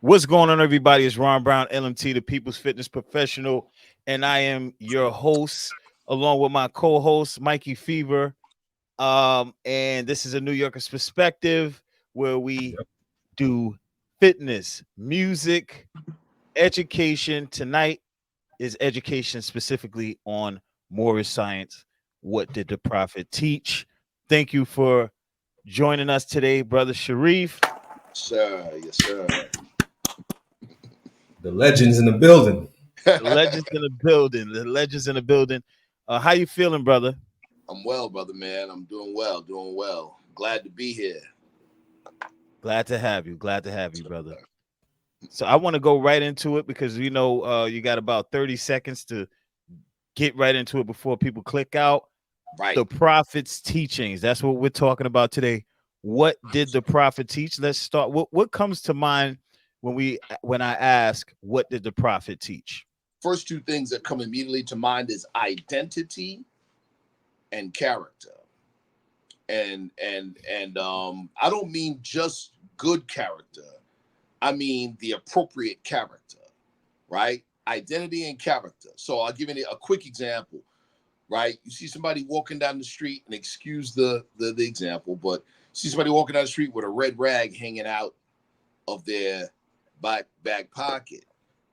What's going on, everybody? It's Ron Brown, LMT, the People's Fitness Professional, and I am your host, along with my co-host, Mikey Fever. And this is a New Yorker's perspective where we do fitness, music, education. Tonight is education specifically on Moorish science. What did the prophet teach? Thank you for joining us today, brother Sharif. Sir, yes, sir. The legends in the building. The legends in the building. The legends in the building. How you feeling, brother? I'm well, brother, man. I'm doing well, doing well. Glad to be here. Glad to have you. Glad to have you, brother. So I want to go right into it because you got about 30 seconds to get right into it before people click out. Right. The prophet's teachings. That's what we're talking about today. What did the prophet teach? Let's start. What comes to mind when I ask, what did the prophet teach? First two things that come immediately to mind is identity and character. And I don't mean just good character. I mean the appropriate character, right? Identity and character. So I'll give you a quick example, right? You see somebody walking down the street, and excuse the example, but see somebody walking down the street with a red rag hanging out of their back pocket.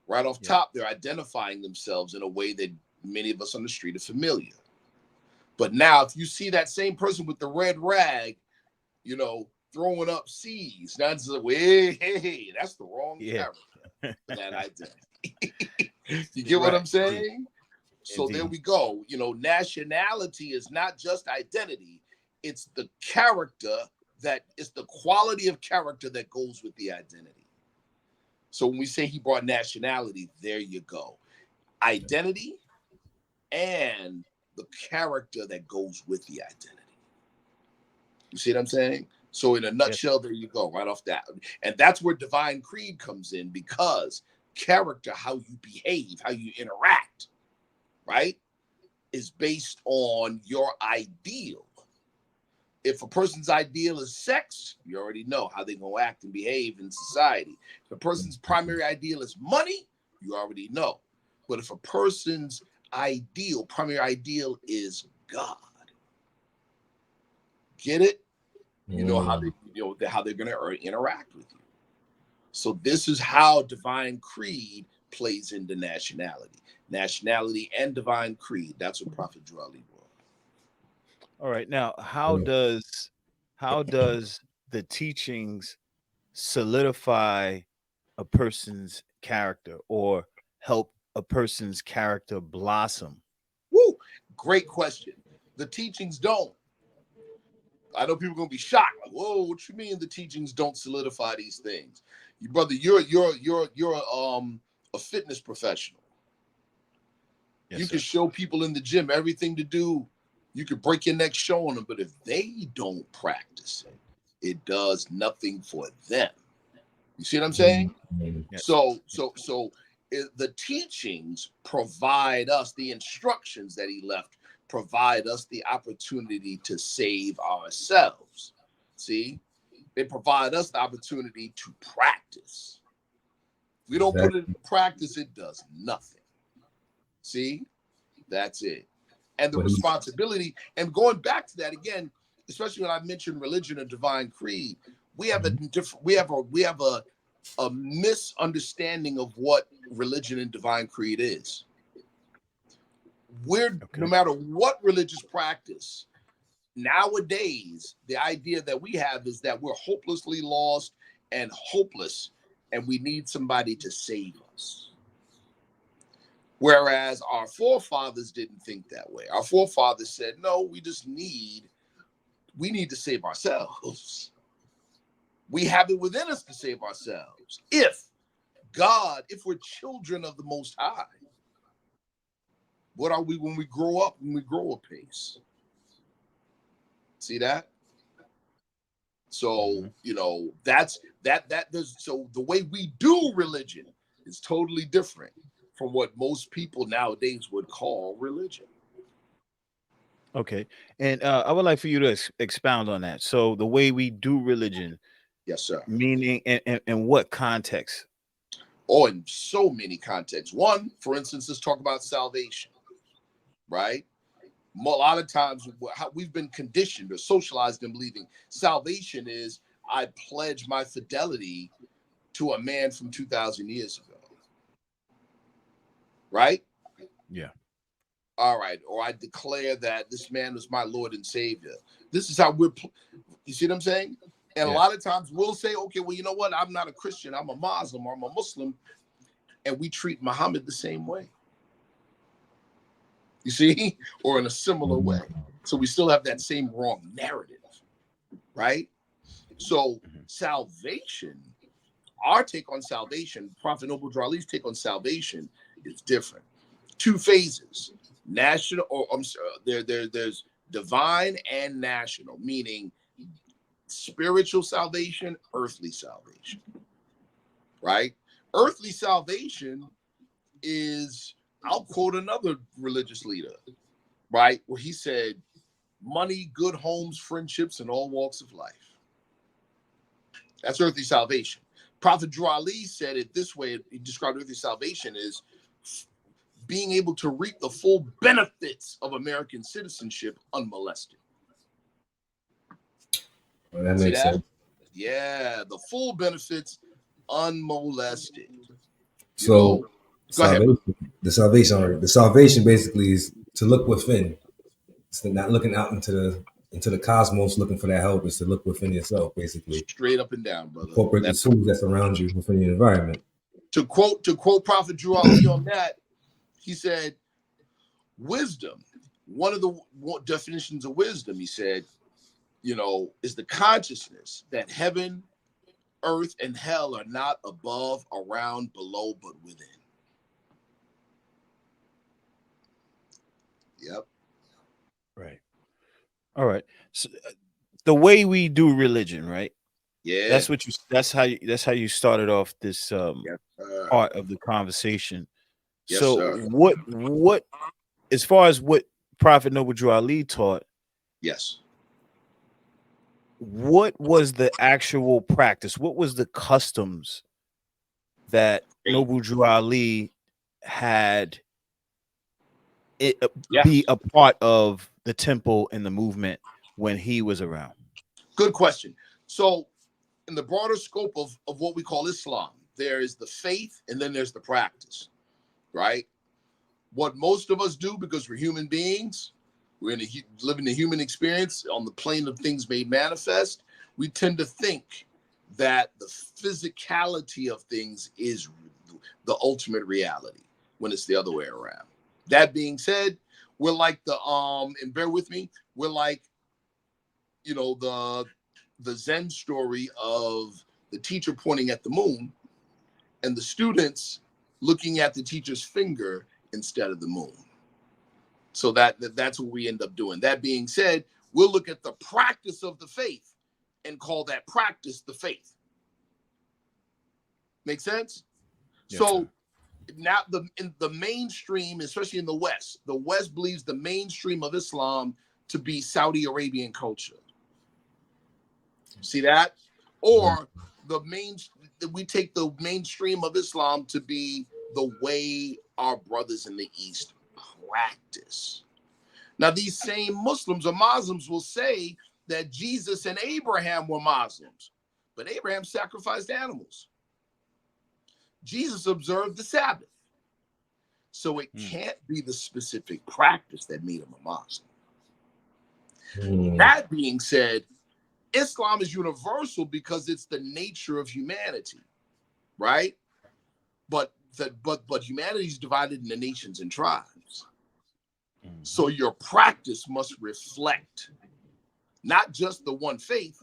Right off top, they're identifying themselves in a way that many of us on the street are familiar. But now, if you see that same person with the red rag, throwing up C's, now it's like, hey, that's the wrong character for that identity. You get what I'm saying? So Indeed. there we go. Nationality is not just identity. It's the character it's the quality of character that goes with the identity. So when we say he brought nationality, there you go. Identity and the character that goes with the identity. You see what I'm saying? So in a nutshell, there you go, right off that. And that's where divine creed comes in, because character, how you behave, how you interact, right, is based on your ideal. If a person's ideal is sex, you already know how they're going to act and behave in society. If a person's primary ideal is money, you already know. But if a person's primary ideal is God, get it? You know how they're going to interact with you. So this is how divine creed plays into nationality. Nationality and divine creed. That's what Prophet Ali brought. All right. Now, how does the teachings solidify a person's character or help a person's character blossom? Woo! Great question. The teachings don't. I know people are gonna be shocked. Like, whoa, what you mean the teachings don't solidify these things? Brother, you're a fitness professional. Yes, you sir. can show people in the gym everything to do. You could break your neck showing them, but if they don't practice it, it does nothing for them. You see what I'm saying? Yes. So the teachings provide us, the instructions that he left provide us the opportunity to save ourselves. See, they provide us the opportunity to practice. If we don't put it into practice, it does nothing. See, that's it. And the responsibility, and going back to that again, especially when I mentioned religion and divine creed, we have a misunderstanding of what religion and divine creed is. No matter what religious practice, nowadays, the idea that we have is that we're hopelessly lost and hopeless, and we need somebody to save us. Whereas our forefathers didn't think that way. Our forefathers said, no, we need to save ourselves. We have it within us to save ourselves. If we're children of the Most High, what are we when we grow up, when we grow apace? See that? So, so the way we do religion is totally different from what most people nowadays would call religion. Okay. And I would like for you to expound on that. So the way we do religion. Yes, sir. Meaning in what context? or in so many contexts. One, for instance, let's talk about salvation, right? A lot of times we've been conditioned or socialized in believing salvation is I pledge my fidelity to a man from 2,000 years ago, right? Yeah. All right. Or I declare that this man is my Lord and Savior. This is how you see what I'm saying? And a lot of times we'll say, okay, well, you know what? I'm not a Christian. I'm a Muslim or I'm a Muslim. And we treat Muhammad the same way. You see? Or in a similar way. So we still have that same wrong narrative, right? So salvation, our take on salvation, Prophet Noble Drew Ali's take on salvation is different. Two phases, national, or I'm sorry, there's divine and national, meaning spiritual salvation, earthly salvation, right? Earthly salvation is, I'll quote another religious leader, right? Where he said, money, good homes, friendships, and all walks of life. That's earthly salvation. Prophet Drew Ali said it this way. He described earthly salvation as being able to reap the full benefits of American citizenship unmolested. Well, that makes sense. Yeah, the full benefits unmolested. So the salvation basically is to look within. It's not looking out into the cosmos looking for that help. It's to look within yourself, basically. Straight up and down, brother. Incorporate the tools that's around you within your environment. To quote Prophet Drew Ali on that, he said, wisdom, one of the definitions of wisdom, he said, is the consciousness that heaven, earth, and hell are not above, around, below, but within. Yep. Right. All right. So the way we do religion, right? Yeah. That's how you started off this part of the conversation. Yes, so sir. what as far as what Prophet Noble Drew Ali taught, yes, what was the actual practice? What was the customs that Noble Drew Ali had it be a part of the temple and the movement when he was around? Good question. So in the broader scope of what we call Islam, there is the faith and then there's the practice, right? What most of us do, because we're human beings, we're living the human experience on the plane of things made manifest, we tend to think that the physicality of things is the ultimate reality when it's the other way around. That being said, we're like and bear with me, we're like, the Zen story of the teacher pointing at the moon and the students looking at the teacher's finger instead of the moon. So that's what we end up doing. That being said, we'll look at the practice of the faith and call that practice the faith. Make sense? Yes, so now in the mainstream, especially in the West believes the mainstream of Islam to be Saudi Arabian culture. See that? Or we take the mainstream of Islam to be the way our brothers in the East practice. Now, these same Muslims or Muslims will say that Jesus and Abraham were Muslims, but Abraham sacrificed animals. Jesus observed the Sabbath. So it can't be the specific practice that made him a Muslim. That being said, Islam is universal because it's the nature of humanity, right? But humanity is divided into nations and tribes. So your practice must reflect not just the one faith,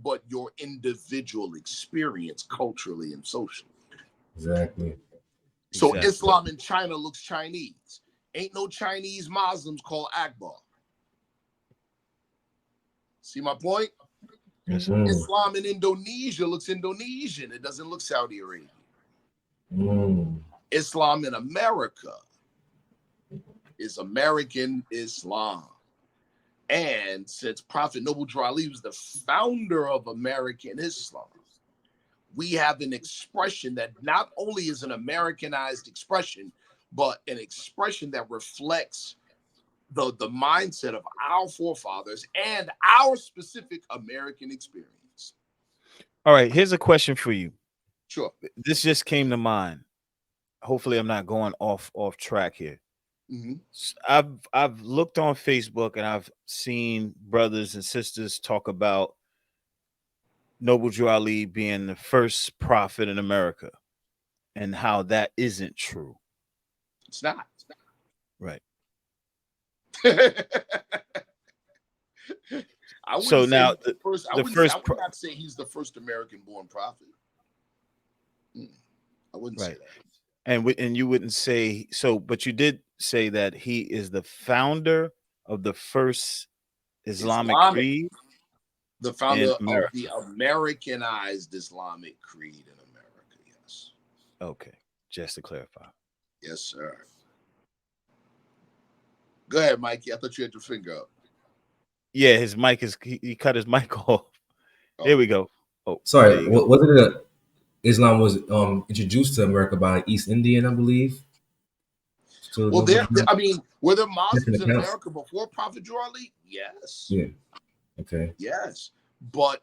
but your individual experience culturally and socially. Exactly. So Islam in China looks Chinese. Ain't no Chinese Muslims called Akbar. See my point? Yes, Islam in Indonesia looks Indonesian. It doesn't look Saudi Arabian. Islam in America is American Islam. And since Prophet Noble Drew Ali was the founder of American Islam, we have an expression that not only is an Americanized expression, but an expression that reflects the mindset of our forefathers and our specific American experience. All right, here's a question for you. Sure. This just came to mind. Hopefully I'm not going off track here. I've looked on Facebook and I've seen brothers and sisters talk about Noble Drew Ali being the first prophet in America and how that isn't true. It's not. Right. So now I would not say he's the first American born prophet. I wouldn't say that. And you wouldn't say so, but you did say that he is the founder of the first Islamic creed. The founder of the Americanized Islamic creed in America, yes. Okay, just to clarify. Yes, sir. Go ahead, Mikey. I thought you had your finger up. Yeah, his mic is he cut his mic off. Oh. There we go. Oh, sorry. Wasn't it Islam was introduced to America by East Indian, I believe? Well, were there Muslims in America before Prophet Drew Ali? Yes. Yeah. Okay. Yes, but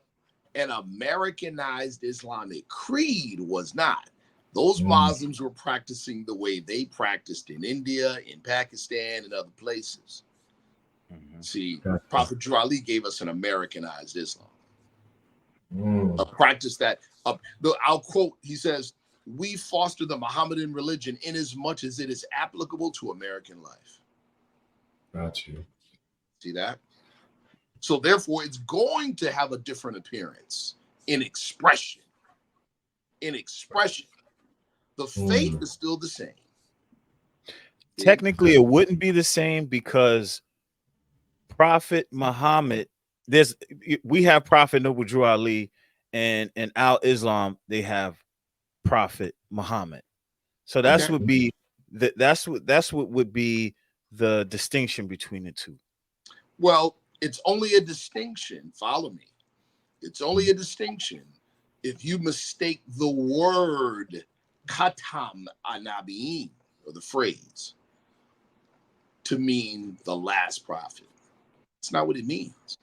an Americanized Islamic creed was not. Those Muslims were practicing the way they practiced in India, in Pakistan, and other places. See, Prophet Drew Ali gave us an Americanized Islam. A practice that, I'll quote, he says, "We foster the Mohammedan religion in as much as it is applicable to American life." Got you. See that? So therefore, it's going to have a different appearance in expression. In expression. The faith is still the same. Technically, it wouldn't be the same because Prophet Muhammad, we have Prophet Noble Drew Ali, and in Al Islam, they have Prophet Muhammad. So that's what would be the distinction between the two. Well, it's only a distinction. Follow me. It's only a distinction if you mistake the word Khatam Anabiyin, or the phrase, to mean the last prophet. It's not what it means.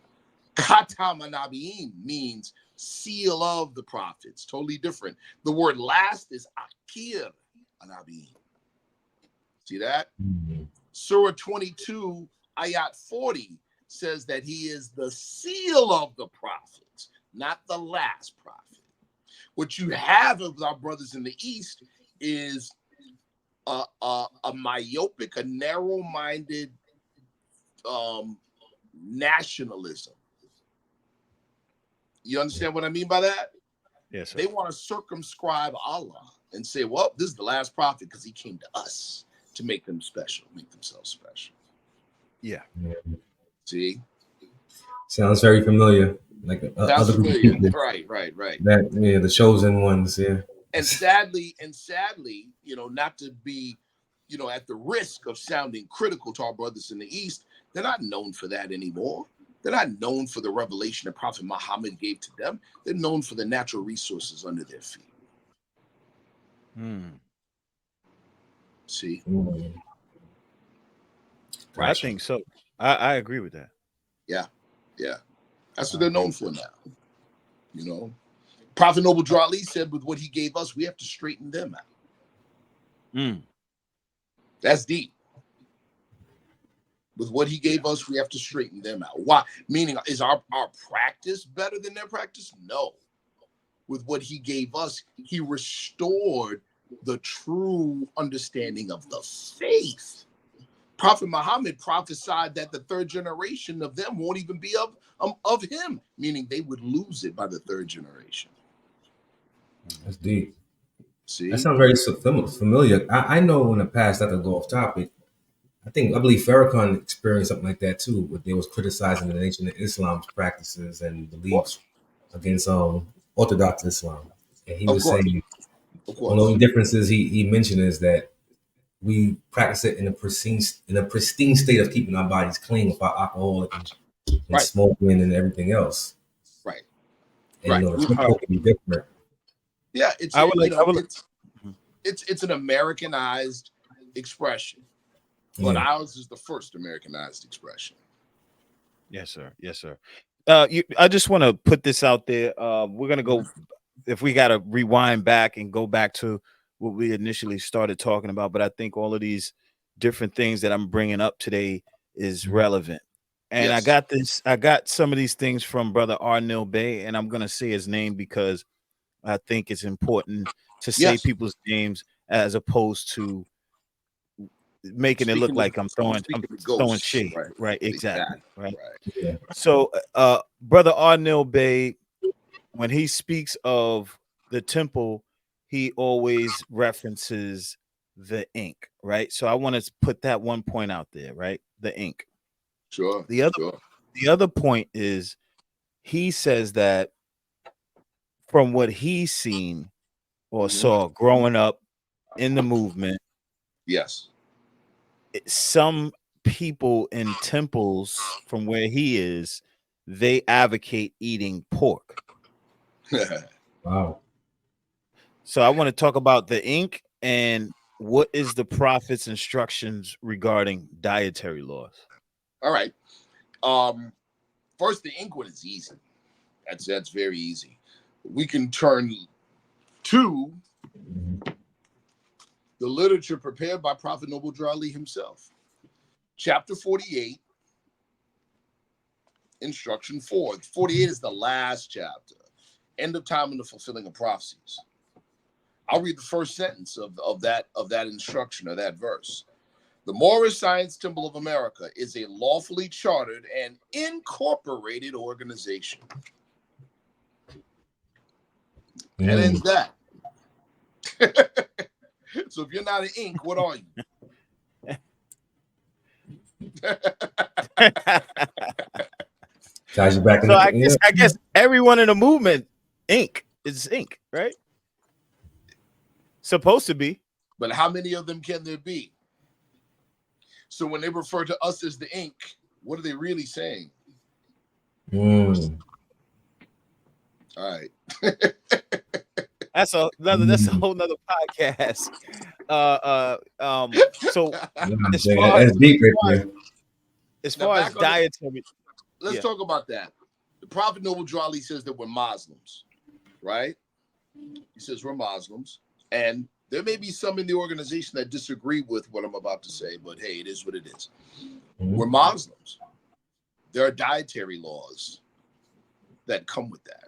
Khatam Anabiyin means seal of the prophets. Totally different. The word last is Akir Anabiyin. See that? Surah 22, Ayat 40 says that he is the seal of the prophets, not the last prophet. What you have with our brothers in the East is a myopic, a narrow-minded nationalism. You understand what I mean by that? Yes, sir. They want to circumscribe Allah and say, well, this is the last prophet because he came to us to make them special, make themselves special. Yeah. See? Sounds very familiar. Like other familiar. People. Right. The chosen ones, yeah. And sadly, not to be, at the risk of sounding critical to our brothers in the East, they're not known for that anymore. They're not known for the revelation that Prophet Muhammad gave to them. They're known for the natural resources under their feet. See? I think so. I agree with that. Yeah. That's what they're known for now. Prophet Noble Drew Ali said, with what he gave us, we have to straighten them out. That's deep. With what he gave us, we have to straighten them out. Why? Meaning, is our practice better than their practice? No. With what he gave us, he restored the true understanding of the faith. Prophet Muhammad prophesied that the third generation of them won't even be of him, meaning they would lose it by the third generation. That's deep. See? That sounds very familiar. I know in the past, not to go off topic, I believe Farrakhan experienced something like that too, where they was criticizing the Nation of Islam's practices and beliefs against Orthodox Islam. And he was saying one of the only differences he mentioned is that we practice it in a pristine state of keeping our bodies clean without alcohol and smoking and everything else. Right. And the ritual can be different. Yeah, it's I would like. I would. it's an Americanized expression, but ours is the first Americanized expression. Yes, sir. Yes, sir. I just want to put this out there. We're gonna go. If we got to rewind back and go back to what we initially started talking about, but I think all of these different things that I'm bringing up today is relevant. And I got this. I got some of these things from Brother Arnil Bey, and I'm gonna say his name because I think it's important to say people's names as opposed to making it look like I'm throwing shade. Right. Exactly. Right. Yeah. So Brother Arnil Bey, when he speaks of the temple, he always references the ink, right? So I want to put that one point out there, right? The ink. Sure. The other point is he says that from what he's seen or saw growing up in the movement, some people in temples from where he is, they advocate eating pork. Wow. So I want to talk about the ink and what is the prophet's instructions regarding dietary laws. All right. First, the ink one is easy. That's very easy. We can turn to the literature prepared by Prophet Noble Drew Ali himself. Chapter 48, instruction 4. 48 is the last chapter. End of time and the fulfilling of prophecies. I'll read the first sentence of that instruction or that verse. The Moorish Science Temple of America is a lawfully chartered and incorporated organization. That ends that. So if you're not an ink, what are you? So I guess everyone in the movement, ink is ink, right? Supposed to be. But how many of them can there be? So when they refer to us as the ink, what are they really saying? All right. That's a whole nother podcast. So as far as dietary, let's talk about that. The Prophet Noble Drew Ali says that we're Muslims, right? He says we're Muslims, and there may be some in the organization that disagree with what I'm about to say, but hey, it is what it is. We're Muslims. There are dietary laws that come with that.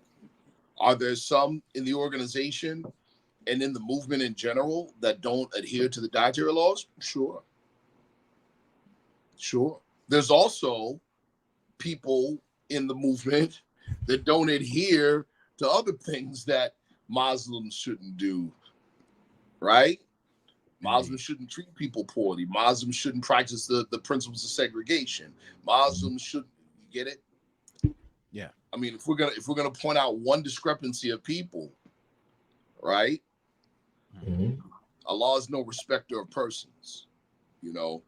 Are there some in the organization and in the movement in general that don't adhere to the dietary laws? Sure. There's also people in the movement that don't adhere to other things that Muslims shouldn't do, right? Muslims shouldn't treat people poorly. Muslims shouldn't practice the principles of segregation. Muslims shouldn't, you get it? Yeah. I mean, if we're gonna point out one discrepancy of people, right? Allah is no respecter of persons, you know.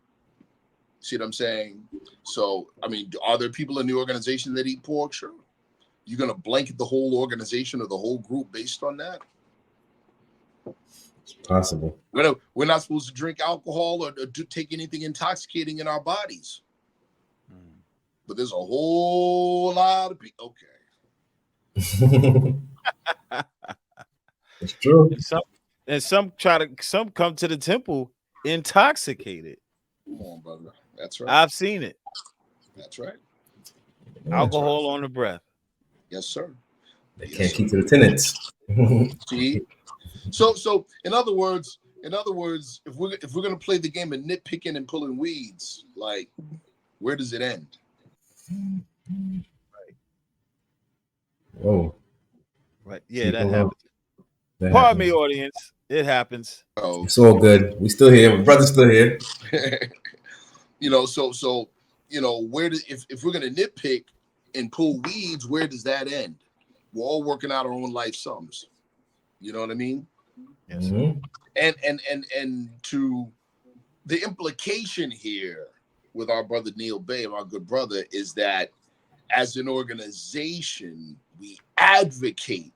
See what I'm saying? So, I mean, are there people in the organization that eat pork? Sure. You're gonna blanket the whole organization or the whole group based on that? It's possible. We're not supposed to drink alcohol or take anything intoxicating in our bodies. But there's a whole lot of people. Okay. It's true. And some come to the temple intoxicated. Come on, brother. That's right. I've seen it. That's right. Alcohol on the breath. Yes, sir. They can't keep to the tenets. See? So in other words, if we're gonna play the game of nitpicking and pulling weeds, like, where does it end? Right. Whoa. Right. Yeah, that happens. Pardon me, audience. It happens. Oh, it's all good. We still here. My brother's still here. You know, so you know, where does if we're gonna nitpick and pull weeds, where does that end? We're all working out our own life sums. You know what I mean? Yes. And to the implication here with our brother Neil Bey, our good brother, is that as an organization, we advocate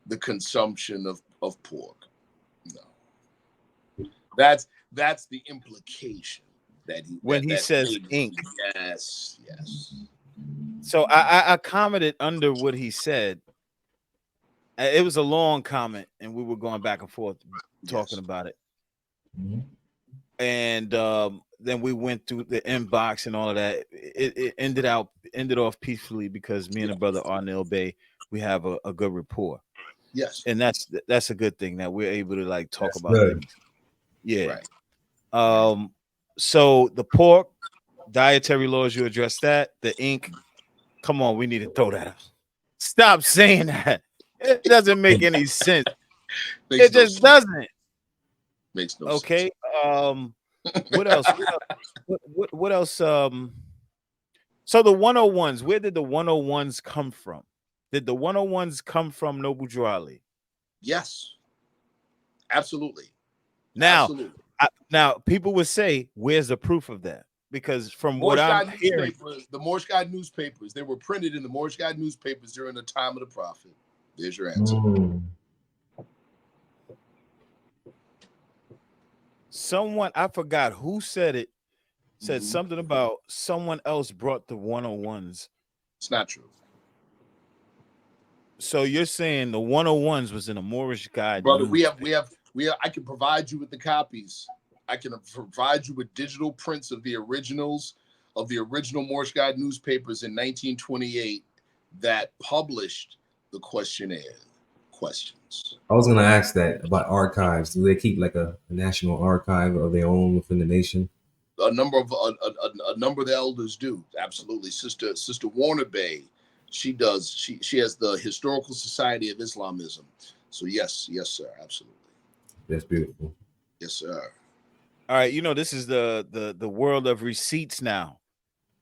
the consumption of pork. No. That's the implication that he says ink. Yes. So I commented under what he said. It was a long comment, and we were going back and forth talking about it. Mm-hmm. And then we went through the inbox and all of that. It ended off peacefully because me and the brother Arnell Bey, we have a good rapport. Yes, and that's a good thing that we're able to like talk about things. Yeah. Right. So the pork dietary laws, you address that. The ink, come on, we need to throw that out. Stop saying that. It doesn't make any sense. It just doesn't. Makes no sense. Okay. What else? What else? So the 101s, where did the 101s come from? Did the 101s come from Noble Drew Ali? Yes. Absolutely. Now, Absolutely. Now people would say, where's the proof of that? Because from Moorish what I'm hearing, the Moorish God newspapers, they were printed in the Moorish God newspapers during the time of the Prophet. There's your answer. Someone, I forgot who said it, said something about someone else brought the 101s. It's not true. So you're saying the 101s was in a Moorish guide? Brother, we have. I can provide you with the copies. I can provide you with digital prints of the originals of the original Moorish Guide newspapers in 1928 that published the questionnaire questions. I was going to ask that about archives. Do they keep like a national archive of their own within the nation? A number of the elders do. Absolutely. Sister Warner Bey, she does. She has the Historical Society of Islamism. So yes, sir, absolutely. That's beautiful. Yes, sir. All right, this is the world of receipts now.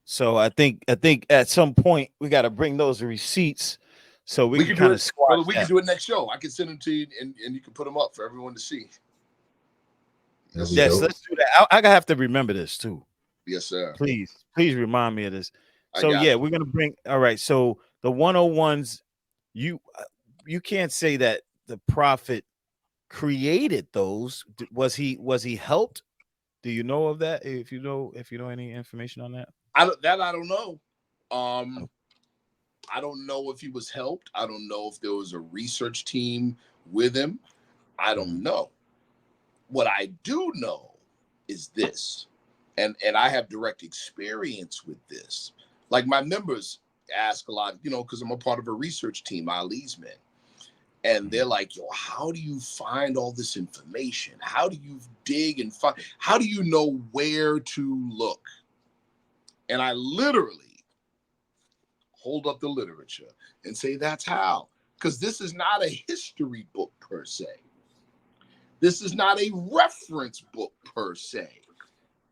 So I think at some point we got to bring those receipts so we can kind of squash that. We can do it next show. I can send them to you and you can put them up for everyone to see. Yes, let's do that. I have to remember this too. Yes, sir. Please remind me of this. So yeah, we're gonna bring. All right. So the 101s, you can't say that the Prophet created those. Was he helped? Do you know of that? If you know any information on that, I don't know. I don't know if he was helped. I don't know if there was a research team with him. I don't know. What I do know is this, and I have direct experience with this. Like my members ask a lot, because I'm a part of a research team, Ali's men. And they're like, yo, how do you find all this information? How do you dig and find? How do you know where to look? And I literally hold up the literature and say, that's how. Because this is not a history book per se. This is not a reference book per se.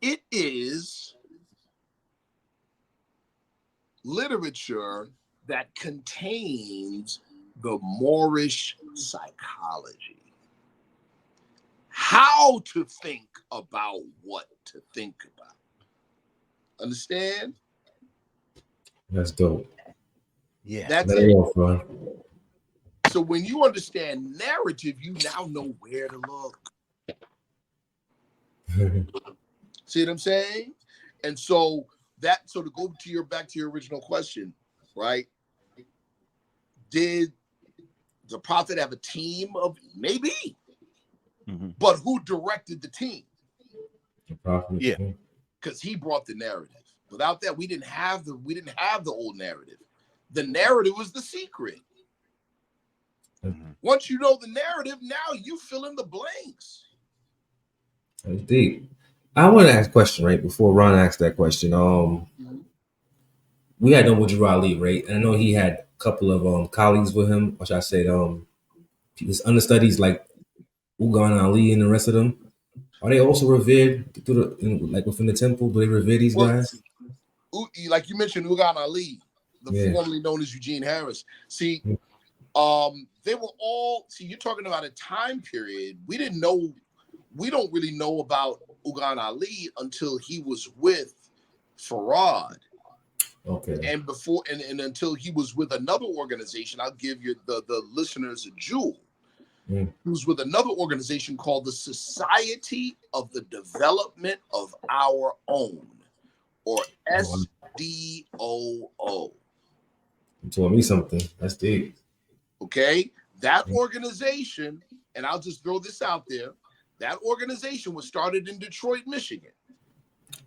It is literature that contains the Moorish psychology. How to think about what to think about. Understand? That's dope. Yeah. That's it. So when you understand narrative, you now know where to look. See what I'm saying? And so to go to back to your original question, right? Did the Prophet have a team of maybe? But who directed the team? The Prophet. Yeah. Because he brought the narrative. Without that, we didn't have the old narrative. The narrative was the secret. Once you know the narrative, now you fill in the blanks. That's deep. I want to ask a question, right? Before Ron asked that question. We had Noble Drew Ali, right? And I know he had a couple of colleagues with him, which I said his understudies like Ugan Ali and the rest of them. Are they also revered within the temple? Do they revere these guys? Like you mentioned, Ugan Ali, formerly known as Eugene Harris. See, they were all. See, you're talking about a time period we don't really know about Ugan Ali until he was with Farad. Okay. And before and until he was with another organization, I'll give you the listeners a jewel. He was with another organization called the Society of the Development of Our Own, or SDOO. You told me something. That's deep. Okay, that organization, and I'll just throw this out there, that organization was started in Detroit, Michigan.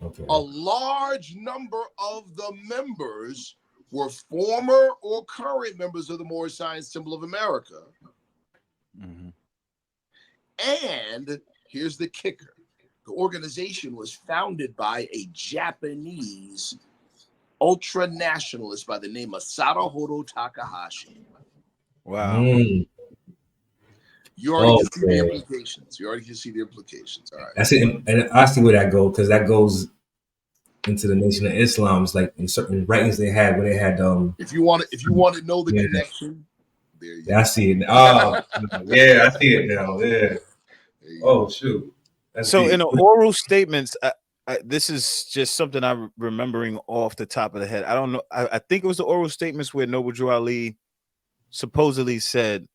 Okay. A large number of the members were former or current members of the Moorish Science Temple of America. Mm-hmm. And here's the kicker. The organization was founded by a Japanese ultra-nationalist by the name of Sadaharu Takahashi. Wow. You already can see the implications. You already can see the implications. All right. That's it. And I see where that goes, because that goes into the Nation of Islam. It's like in certain writings they had where they had if you want to know the connection, there you go. I see it. Oh yeah, I see it now. Yeah. Oh shoot. That's so deep. in the oral statements, this is just something I'm remembering off the top of the head. I don't know. I think it was the oral statements where Noble Drew Ali supposedly said,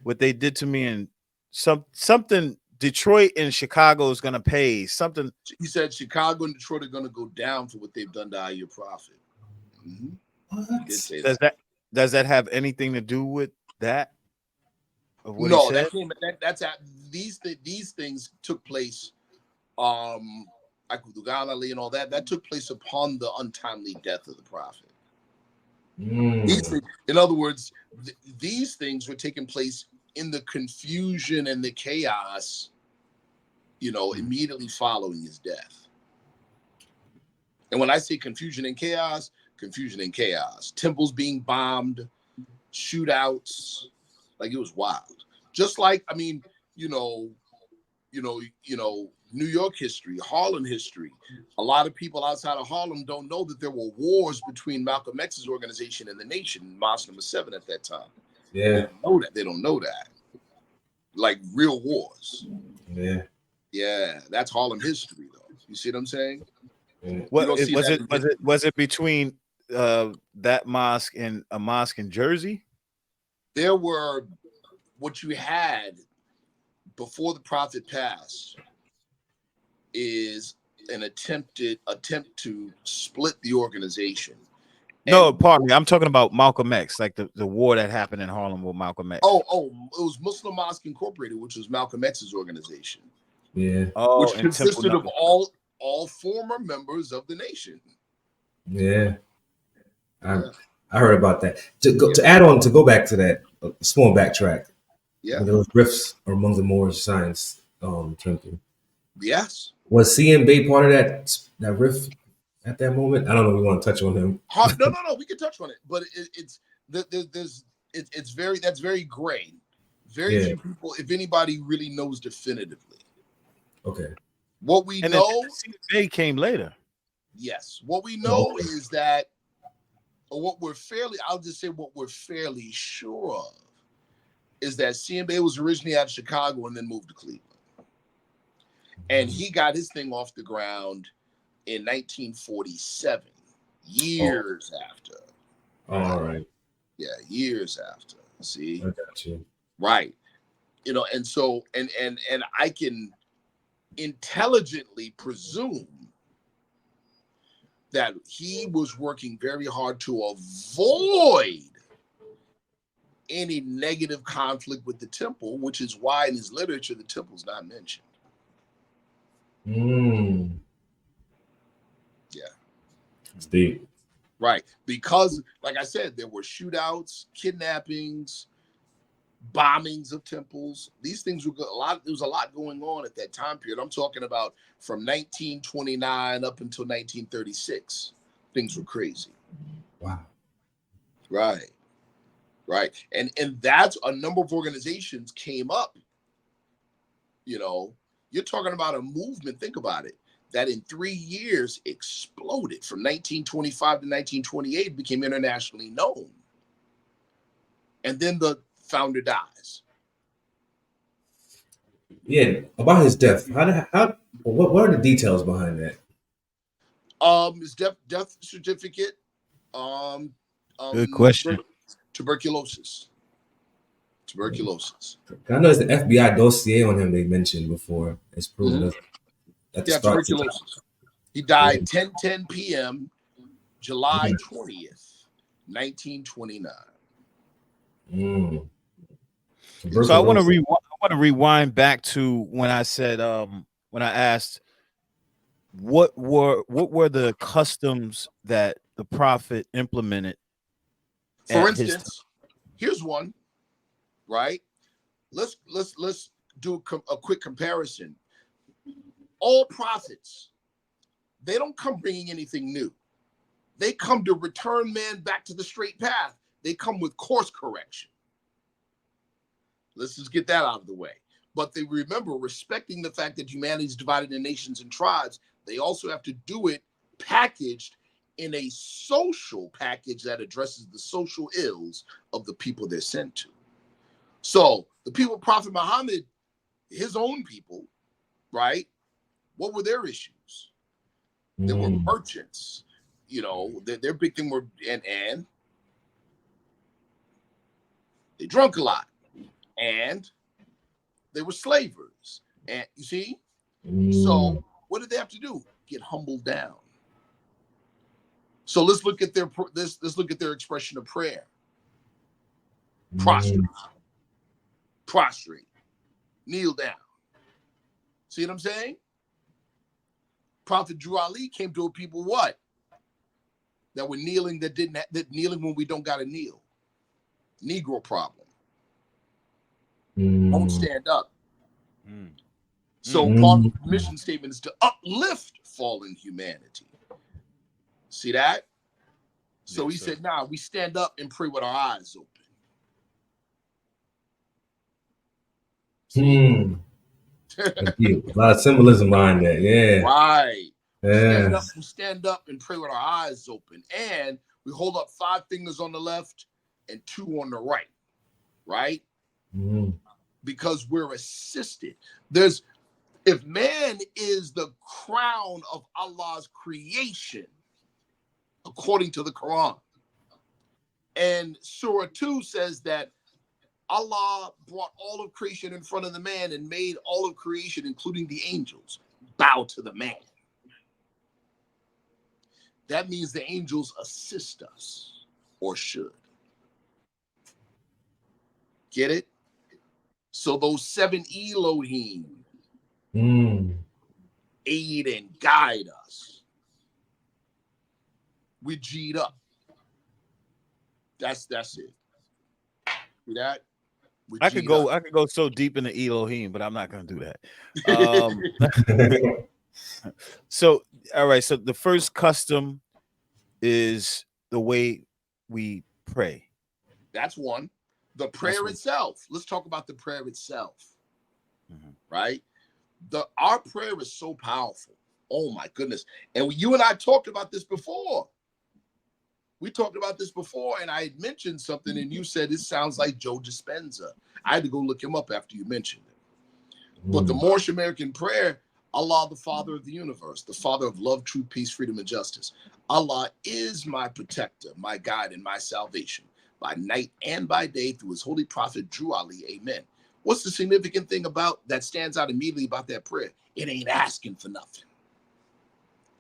"What they did to me and something Detroit and Chicago is going to pay something." He said Chicago and Detroit are going to go down for what they've done to Ayah Prophet. Mm-hmm. What? Does that have anything to do with that? No, that's these things took place. Ali and all that took place upon the untimely death of the prophet. In other words, these things were taking place in the confusion and the chaos, immediately following his death. And when I say confusion and chaos, temples being bombed, shootouts, like it was wild. Just like, New York history, Harlem history. A lot of people outside of Harlem don't know that there were wars between Malcolm X's organization and the Nation, Mosque No. 7 at that time. Yeah. They don't know that. Like real wars. Yeah. Yeah, that's Harlem history, though. You see what I'm saying? Yeah. Was it between that mosque and a mosque in Jersey? There were, what you had before the prophet passed is an attempt to split the organization. No, pardon me. I'm talking about Malcolm X, like the war that happened in Harlem with Malcolm X. Oh, it was Muslim Mosque Incorporated, which was Malcolm X's organization. Yeah. Which consisted of all former members of the Nation. Yeah. I heard about that. To add on, to go back to that, small backtrack. Yeah. There was rifts among the Moorish Science Temple. Yes. Was CM Bey part of that rift at that moment? I don't know if we want to touch on him. No, we can touch on it, but that's very gray. Very few people, if anybody, really knows definitively. Okay. What we know, CM Bey came later. Yes. What we know is that, or what we're fairly sure of, is that CM Bey was originally out of Chicago and then moved to Cleveland. And he got his thing off the ground in 1947, years after. All right. Yeah, years after. See? I got you. Right. And so, and I can intelligently presume that he was working very hard to avoid any negative conflict with the temple, which is why in his literature the temple's not mentioned. Yeah. It's deep. Right. Because, like I said, there were shootouts, kidnappings, bombings of temples. These things were there was a lot going on at that time period. I'm talking about from 1929 up until 1936. Things were crazy. Wow. Right. And that's a number of organizations came up. You're talking about a movement, think about it, that in 3 years exploded. From 1925 to 1928, became internationally known. And then the founder dies. Yeah, about his death. What are the details behind that? His death certificate Good question. Tuberculosis. I know it's the FBI dossier on him they mentioned before. It's proven at the start. Tuberculosis. He died 10:10 p.m. July 20th, 1929. So I want to rewind back to when I said when I asked what were the customs that the prophet implemented. For instance, here's one, right? Let's do a quick comparison. All prophets, they don't come bringing anything new. They come to return man back to the straight path. They come with course correction. Let's just get that out of the way. But they remember, respecting the fact that humanity is divided into nations and tribes, they also have to do it packaged in a social package that addresses the social ills of the people they're sent to. So the people of Prophet Muhammad, his own people, right? What were their issues? They were merchants. You know, their big thing were, and they drunk a lot. And they were slavers. And you see? So what did they have to do? Get humbled down. So let's look at their expression of prayer. Prostrate. Kneel down. See what I'm saying? Prophet Drew Ali came to a people what? That were kneeling, that kneeling when we don't gotta kneel. Negro problem. Won't stand up. So part of the mission statement is to uplift fallen humanity. See that? So he said, nah, we stand up and pray with our eyes open. A lot of symbolism behind that, yeah. Right. Yeah. We stand up and pray with our eyes open. And we hold up 5 fingers on the left and 2 on the right. Right? Because we're assisted. If man is the crown of Allah's creation, according to the Quran, and Surah 2 says that Allah brought all of creation in front of the man and made all of creation, including the angels, bow to the man. That means the angels assist us, or should. Get it? So those 7 Elohim aid and guide us. We G'd up. That's it. See that? I could go so deep into Elohim, but I'm not gonna do that. So all right, so the first custom is the way we pray. That's one. The prayer itself. Let's talk about the prayer itself. Right? Our prayer is so powerful. Oh my goodness. And you and I talked about this before. And I had mentioned something and you said it sounds like Joe Dispenza. I had to go look him up after you mentioned it. But the Moorish American prayer, Allah, the Father of the universe, the Father of love, truth, peace, freedom, and justice. Allah is my protector, my guide, and my salvation, by night and by day, through his holy prophet, Drew Ali. Amen. What's the significant thing that stands out immediately about that prayer? It ain't asking for nothing.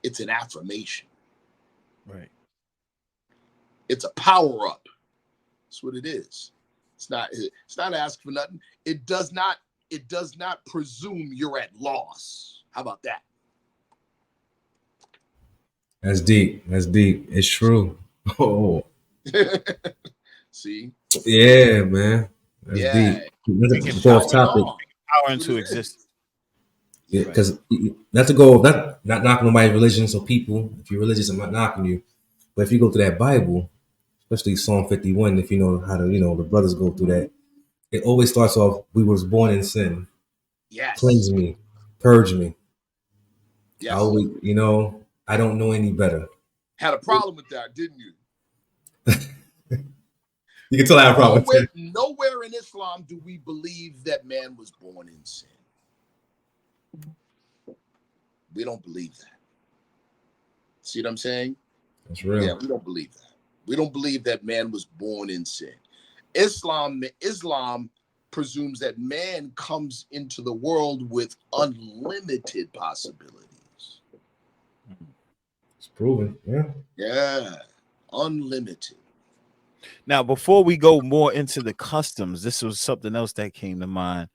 It's an affirmation. Right. It's a power up. That's what it is. It's not asking for nothing. It does not presume you're at loss. How about that? That's deep. It's true. Oh. See? Yeah, man. That's deep. That's Go off topic. Power into existence. Yeah, because not to go, not knocking nobody's religion. So people, if you're religious, I'm not knocking you. But if you go to that Bible, especially Psalm 51, if you know how to, the brothers go through that, it always starts off, we was born in sin. Yes. Cleanse me, purge me. Yes. I always, I don't know any better. Had a problem with that, didn't you? You can tell I have a problem with that. Nowhere in Islam do we believe that man was born in sin. We don't believe that. See what I'm saying? That's real. Yeah, we don't believe that. We don't believe that man was born in sin. Islam presumes that man comes into the world with unlimited possibilities. It's proven. Yeah. Yeah, unlimited. Now, before we go more into the customs, this was something else that came to mind.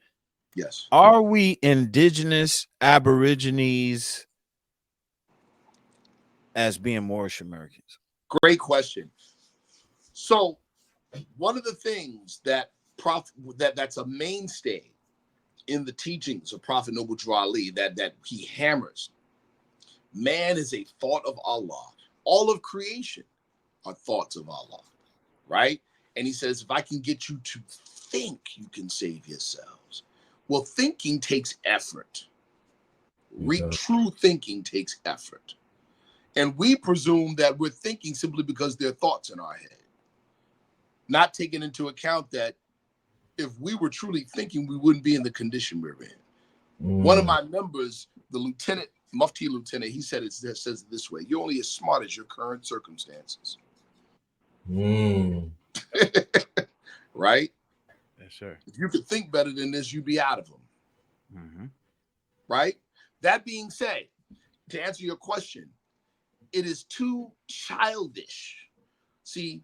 Yes. Are we indigenous aborigines as being Moorish Americans? Great question. So, one of the things that's a mainstay in the teachings of Prophet Noble Drew Ali that he hammers, man is a thought of Allah. All of creation are thoughts of Allah, right? And he says, if I can get you to think, you can save yourselves. Well, thinking takes effort. True thinking takes effort. And we presume that we're thinking simply because there are thoughts in our head, not taking into account that if we were truly thinking, we wouldn't be in the condition we're in. One of my members, the lieutenant, Mufti lieutenant, he says it this way: you're only as smart as your current circumstances. Right? Yes, sir. If you could think better than this, you'd be out of them. Right? That being said, to answer your question, it is too childish. See,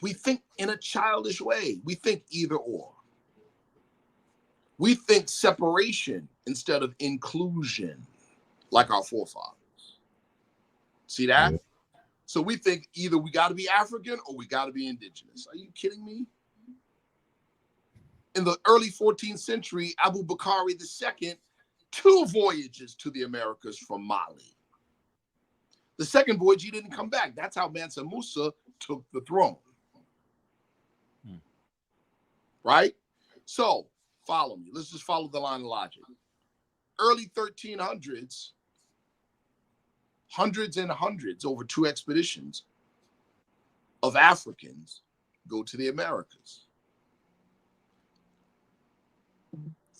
we think in a childish way. We think either or. We think separation instead of inclusion, like our forefathers. See that? So we think either we got to be African or we got to be indigenous. Are you kidding me? In the early 14th century, Abu Bakr II, 2 voyages to the Americas from Mali. The second voyage, he didn't come back. That's how Mansa Musa took the throne. Right? So, follow me. Let's just follow the line of logic. Early 1300s, hundreds and hundreds over 2 expeditions of Africans go to the Americas.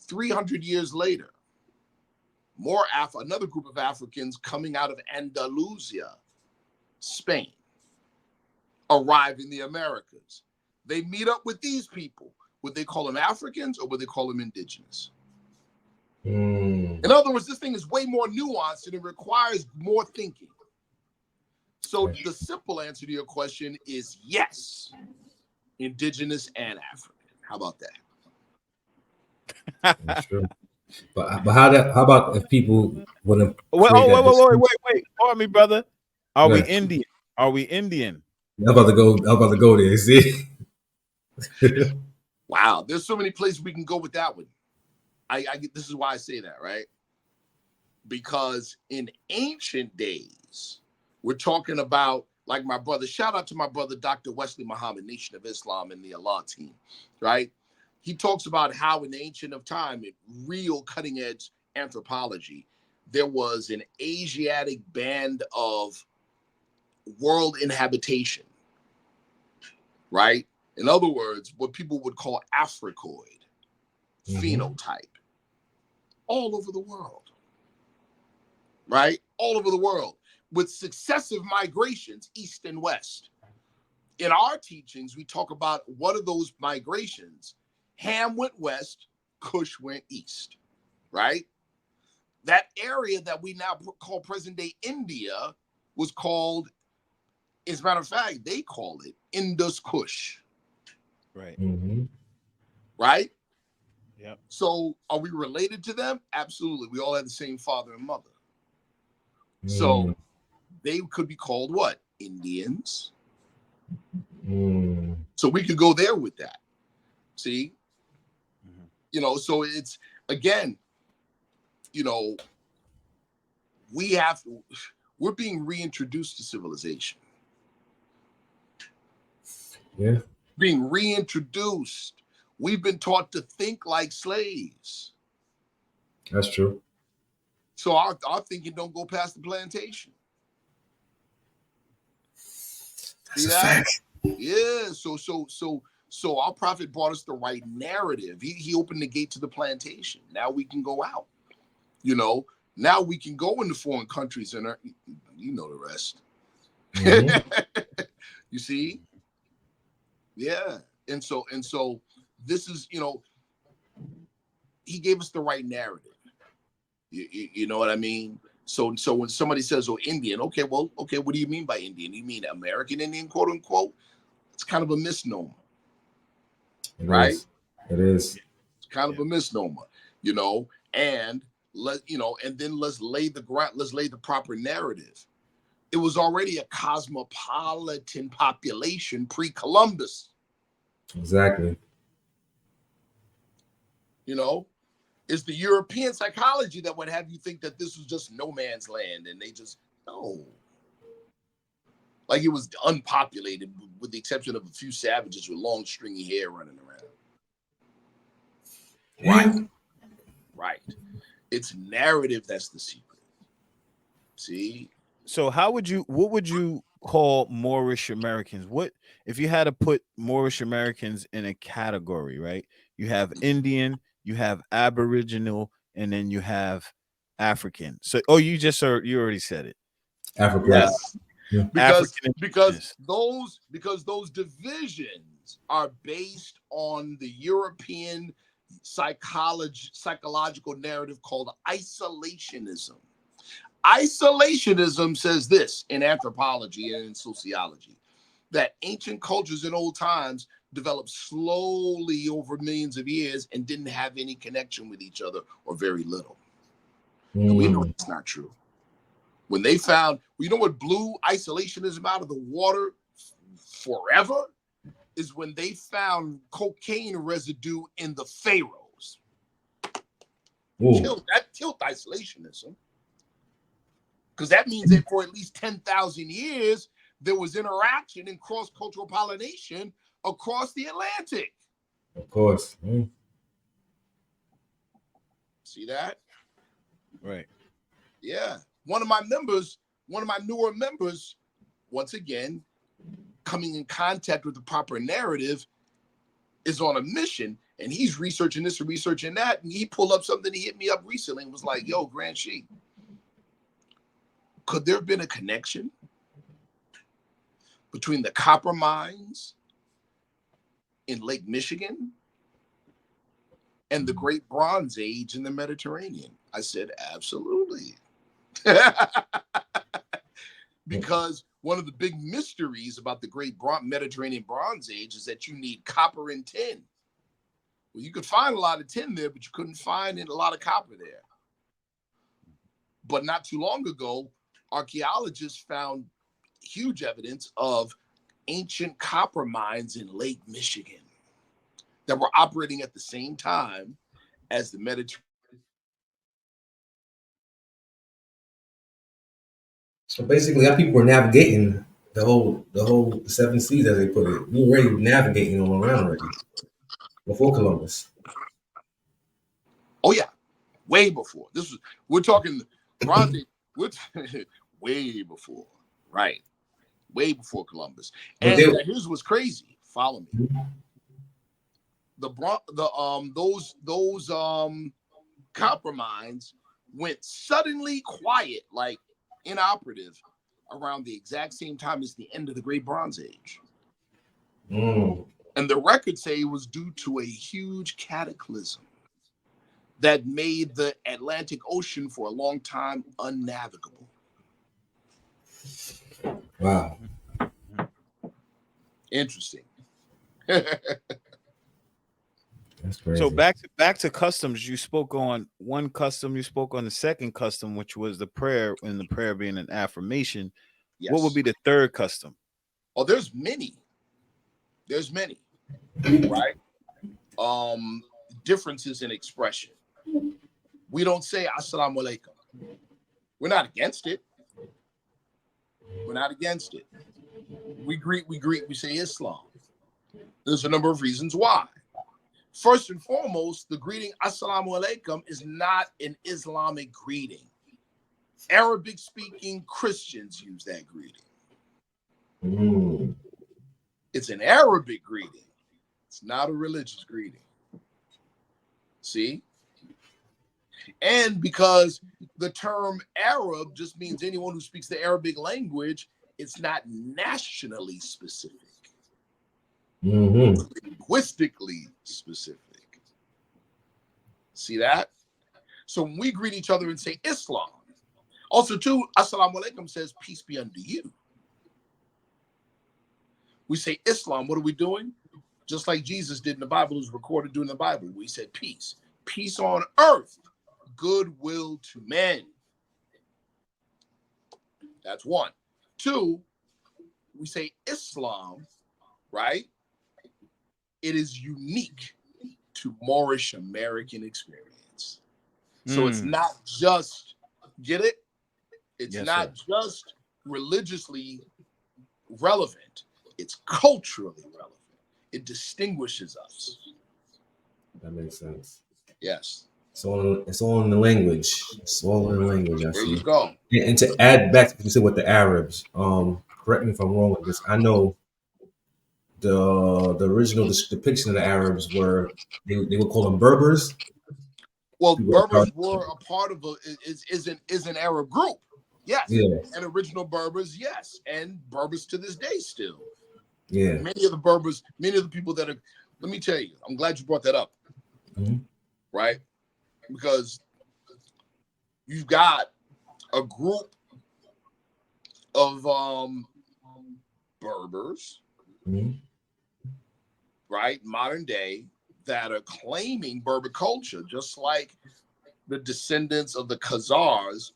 300 years later, another group of Africans coming out of Andalusia, Spain, arrive in the Americas. They meet up with these people. Would they call them Africans or would they call them indigenous? In other words, this thing is way more nuanced and it requires more thinking. So the simple answer to your question is yes, indigenous and African. How about that? That's true. But how about if people want to wait, pardon me, brother. Are we Indian? Are we Indian? I'm about to go there. See? Wow, there's so many places we can go with that one. This is why I say that, right? Because in ancient days, we're talking about, like my brother, shout out to my brother, Dr. Wesley Muhammad, Nation of Islam and the Allah team, right? He talks about how in the ancient of time, in real cutting edge anthropology, there was an Asiatic band of world inhabitation, right? In other words, what people would call Africoid phenotype all over the world, right? All over the world with successive migrations, east and west. In our teachings, we talk about what are those migrations. Ham went west, Kush went east, right? That area that we now call present-day India was called, as a matter of fact, they call it Indus Kush. Right. Right? Yep. So are we related to them? Absolutely. We all have the same father and mother. So they could be called what? Indians. So we could go there with that. See? You know, so it's, again, you know, we're being reintroduced to civilization. Yeah. Being reintroduced. We've been taught to think like slaves. That's true. So our thinking don't go past the plantation. That's a fact. Yeah. So our prophet brought us the right narrative. He opened the gate to the plantation. Now we can go out. You know, now we can go into foreign countries and you know the rest. You see? Yeah. And so this is, he gave us the right narrative. You know what I mean? So when somebody says, "Oh, Indian," okay, what do you mean by Indian? You mean American Indian, quote unquote? It's kind of a misnomer, right? It is. It's kind of a misnomer, and let's lay the proper narrative. It was already a cosmopolitan population pre-Columbus. Exactly. It's the European psychology that would have you think that this was just no man's land, and they just no. Like it was unpopulated, with the exception of a few savages with long, stringy hair running around. Right. It's narrative that's the secret. See? So what would you call Moorish Americans? What if you had to put Moorish Americans in a category, right? You have Indian, you have Aboriginal, and then you have African. So you already said it. African. Yes. Yeah. Because those divisions are based on the European psychological narrative called isolationism. Isolationism says this in anthropology and in sociology, that ancient cultures in old times developed slowly over millions of years and didn't have any connection with each other, or very little. And we know it's not true. When they found, what blew isolationism out of the water forever is when they found cocaine residue in the pharaohs. That killed isolationism. Because that means that for at least 10,000 years, there was interaction and cross-cultural pollination across the Atlantic. Of course. See that? Right. Yeah. One of my newer members, once again, coming in contact with the proper narrative, is on a mission, and he's researching this and researching that, and he pulled up something. He hit me up recently and was like, "Yo, Grand Sheik, could there have been a connection between the copper mines in Lake Michigan and the Great Bronze Age in the Mediterranean?" I said, absolutely. Because one of the big mysteries about the Great Mediterranean Bronze Age is that you need copper and tin. Well, you could find a lot of tin there, but you couldn't find a lot of copper there. But not too long ago, archaeologists found huge evidence of ancient copper mines in Lake Michigan that were operating at the same time as the Mediterranean. So basically, our people were navigating the whole 7 seas, as they put it. We were already navigating all around already before Columbus. Oh yeah, way before. We're talking Bronze Age. Way before, right? Way before Columbus. And here's what's crazy. Follow me. Those copper mines went suddenly quiet, like inoperative, around the exact same time as the end of the Great Bronze Age. And the records say it was due to a huge cataclysm that made the Atlantic Ocean for a long time unnavigable. Wow. Interesting. That's crazy. So back to customs. You spoke on one custom. You spoke on the second custom, which was the prayer, and the prayer being an affirmation. Yes. What would be the third custom? Oh, there's many, right? Differences in expression. We don't say Assalamu alaikum. We're not against it. We greet, we say Islam. There's a number of reasons why. First and foremost, the greeting Assalamu alaikum is not an Islamic greeting. Arabic speaking Christians use that greeting. It's an Arabic greeting. It's not a religious greeting. See? And because the term Arab just means anyone who speaks the Arabic language, It's not nationally specific. Mm-hmm. Linguistically specific. See that? So when we greet each other and say Islam, also too, Assalamu alaikum says peace be unto you. We say Islam, what are we doing? Just like Jesus did in the Bible, it was recorded during the Bible. We said peace. Peace on earth, goodwill to men. That's one. Two, we say Islam, right? It is unique to Moorish American experience. So it's not just, get it? It's not just religiously relevant. It's culturally relevant. It distinguishes us. That makes sense. Yes. It's all in the language. It's all in the language, I There see. you go. And to add back to what you said with the Arabs, correct me if I'm wrong with this. I know the original depiction of the Arabs were they would call them Berbers. Well, Berbers were a part of is an Arab group. Yes. Yeah. And original Berbers, yes. And Berbers to this day still. Yeah. Many of the Berbers, many of the people that are, let me tell you, I'm glad you brought that up. Mm-hmm. Right? Because you've got a group of Berbers, Mm-hmm. right, modern day, that are claiming Berber culture, just like the descendants of the Khazars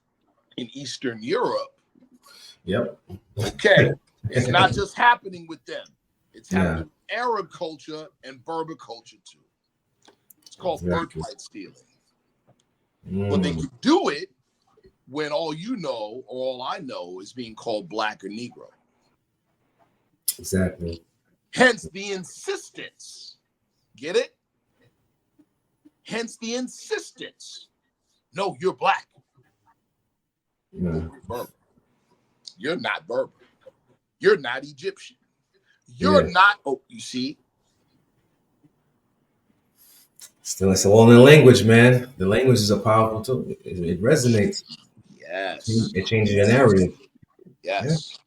in Eastern Europe. Yep. Okay. It's not just happening with them. It's happening with Arab culture and Berber culture too. It's called birthright stealing. But they can do it when all you know or all I know is being called black or Negro. Exactly. Hence the insistence. Get it? Hence the insistence. No, you're black. Yeah. You're Berber. You're not Berber. You're not Egyptian. You're not. Oh, you see? Still, it's all in the language, man. The language is a powerful tool. It resonates. Yes. It changes your narrative. Yes.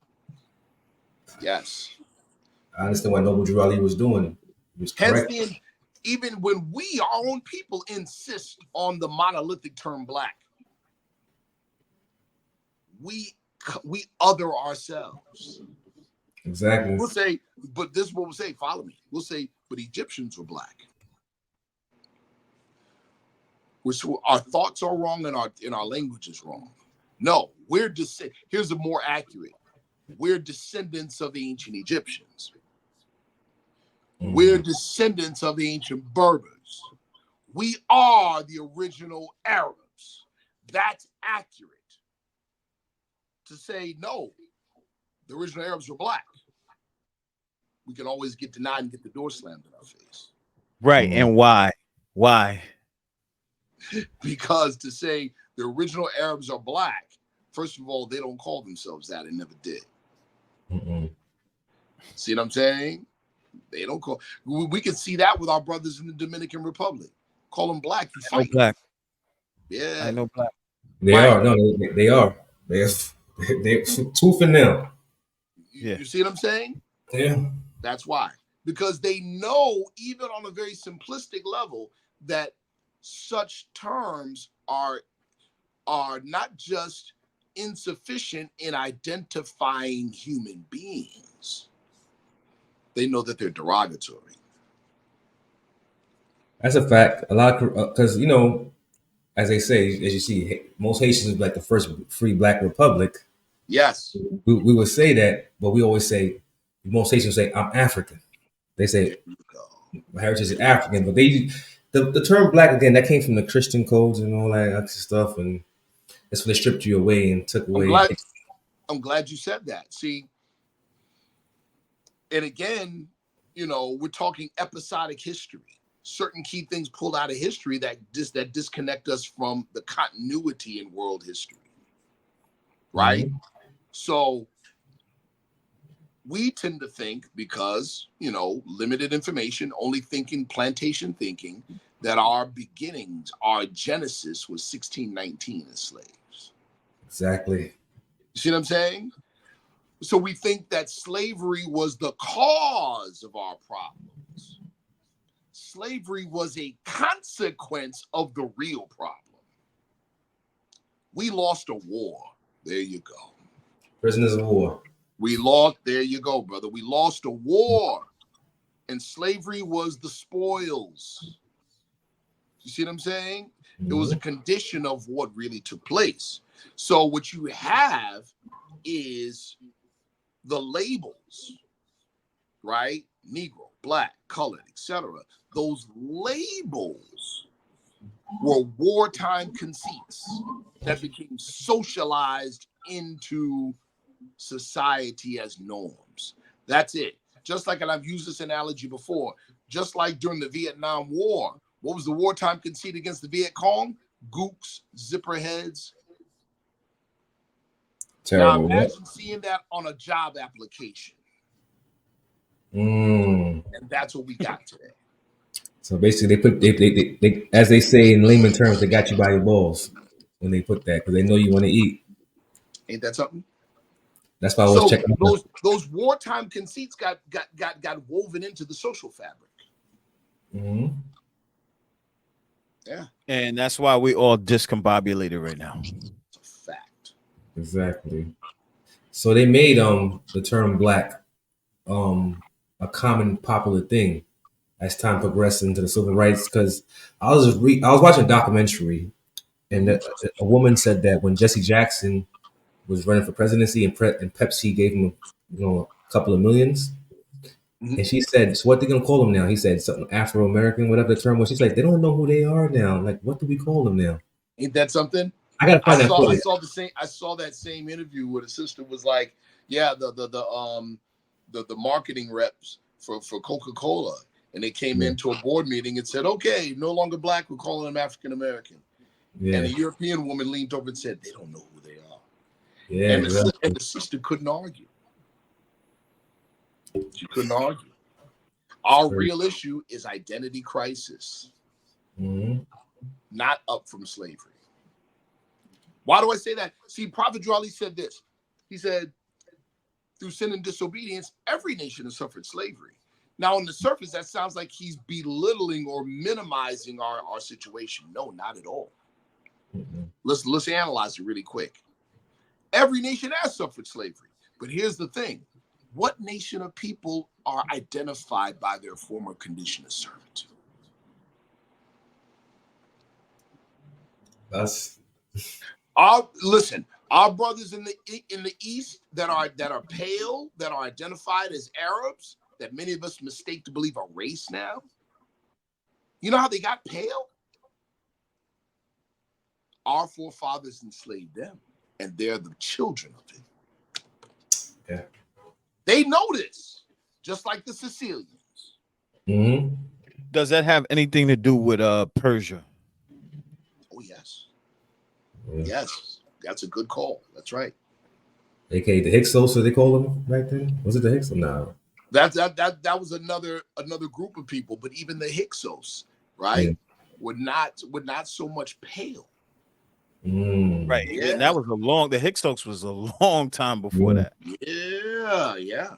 Yeah. Yes. I understand what Noble Drew Ali was doing. He was correct. Hence, even when we, our own people, insist on the monolithic term black, we other ourselves. Exactly. We'll say, but this is what we'll say, follow me. We'll say, but Egyptians were black. Our thoughts are wrong and our language is wrong. No, here's a more accurate. We're descendants of the ancient Egyptians. We're descendants of the ancient Berbers. We are the original Arabs. That's accurate. To say, no, the original Arabs were black. We can always get denied and get the door slammed in our face. Right. And why? Why? Because to say the original Arabs are black, first of all, they don't call themselves that and never did. See what I'm saying? They don't call. We can see that with our brothers in the Dominican Republic. Call them black, you fight. Black. Yeah, I know black. They are. No, they are. They're tooth and nail. You see what I'm saying? Yeah. That's why. Because they know, even on a very simplistic level, that such terms are not just insufficient in identifying human beings. They know that they're derogatory. That's a fact. A lot because as they say, as you see, most Haitians like the first free black republic. Yes. We would say that, but we always say, most Haitians say, I'm African. They say, my heritage is African, but the term black, again, that came from the Christian codes and all that extra stuff, and that's when they stripped you away and took away. I'm glad you said that. See, and again, we're talking episodic history. Certain key things pulled out of history that disconnect us from the continuity in world history. Right? So we tend to think, because, limited information, only thinking, plantation thinking, that our beginnings, our genesis was 1619 as slaves. Exactly. You see what I'm saying? So we think that slavery was the cause of our problems. Slavery was a consequence of the real problem. We lost a war. There you go. Prisoners of war. We lost, there you go, brother. We lost a war. And slavery was the spoils. You see what I'm saying? It was a condition of what really took place. So what you have is the labels, right? Negro, black, colored, etc. Those labels were wartime conceits that became socialized into society as norms. That's it. Just like, and I've used this analogy before, just like during the Vietnam War, what was the wartime conceit against the Viet Cong? Gooks, zipper heads. Terrible. Now imagine seeing that on a job application. And that's what we got today. So basically, they as they say in layman terms, they got you by your balls when they put that because they know you want to eat. Ain't that something? That's why I was checking. Those wartime conceits got woven into the social fabric. Yeah, and that's why we all discombobulated right now. It's a fact. Exactly. So they made the term black a common popular thing as time progressed into the civil rights. Because I was watching a documentary, and a woman said that when Jesse Jackson was running for presidency and Pepsi gave him a couple of millions, and she said, "So what they gonna call him now?" He said something Afro-American, whatever the term was. She's like, "They don't know who they are now. Like, what do we call them now?" Ain't that something? I gotta find that. I saw that same interview where the sister was like, "Yeah, the marketing reps for Coca-Cola, and they came into a board meeting and said, okay, no longer black, we're calling them African American." Yeah. And the European woman leaned over and said, "They don't know who they are." Yeah, and the sister couldn't argue. She couldn't argue. Our real issue is identity crisis, not up from slavery. Why do I say that? See, Prophet Drew Ali said this. He said, through sin and disobedience, every nation has suffered slavery. Now, on the surface, that sounds like he's belittling or minimizing our situation. No, not at all. Let's analyze it really quick. Every nation has suffered slavery. But here's the thing. What nation of people are identified by their former condition of servitude? Our brothers in the East that are pale, that are identified as Arabs, that many of us mistake to believe are race now. You know how they got pale? Our forefathers enslaved them, and they're the children of it. Yeah. They know this, just like the Sicilians. Does that have anything to do with Persia? Oh, yes. Yeah. Yes, that's a good call. That's right. AKA the Hyksos, so they call them back then? Was it the Hyksos? No. That was another group of people, but even the Hyksos, right, were not so much pale. Right. Yeah. And that was the Hyksos was a long time before that. Yeah.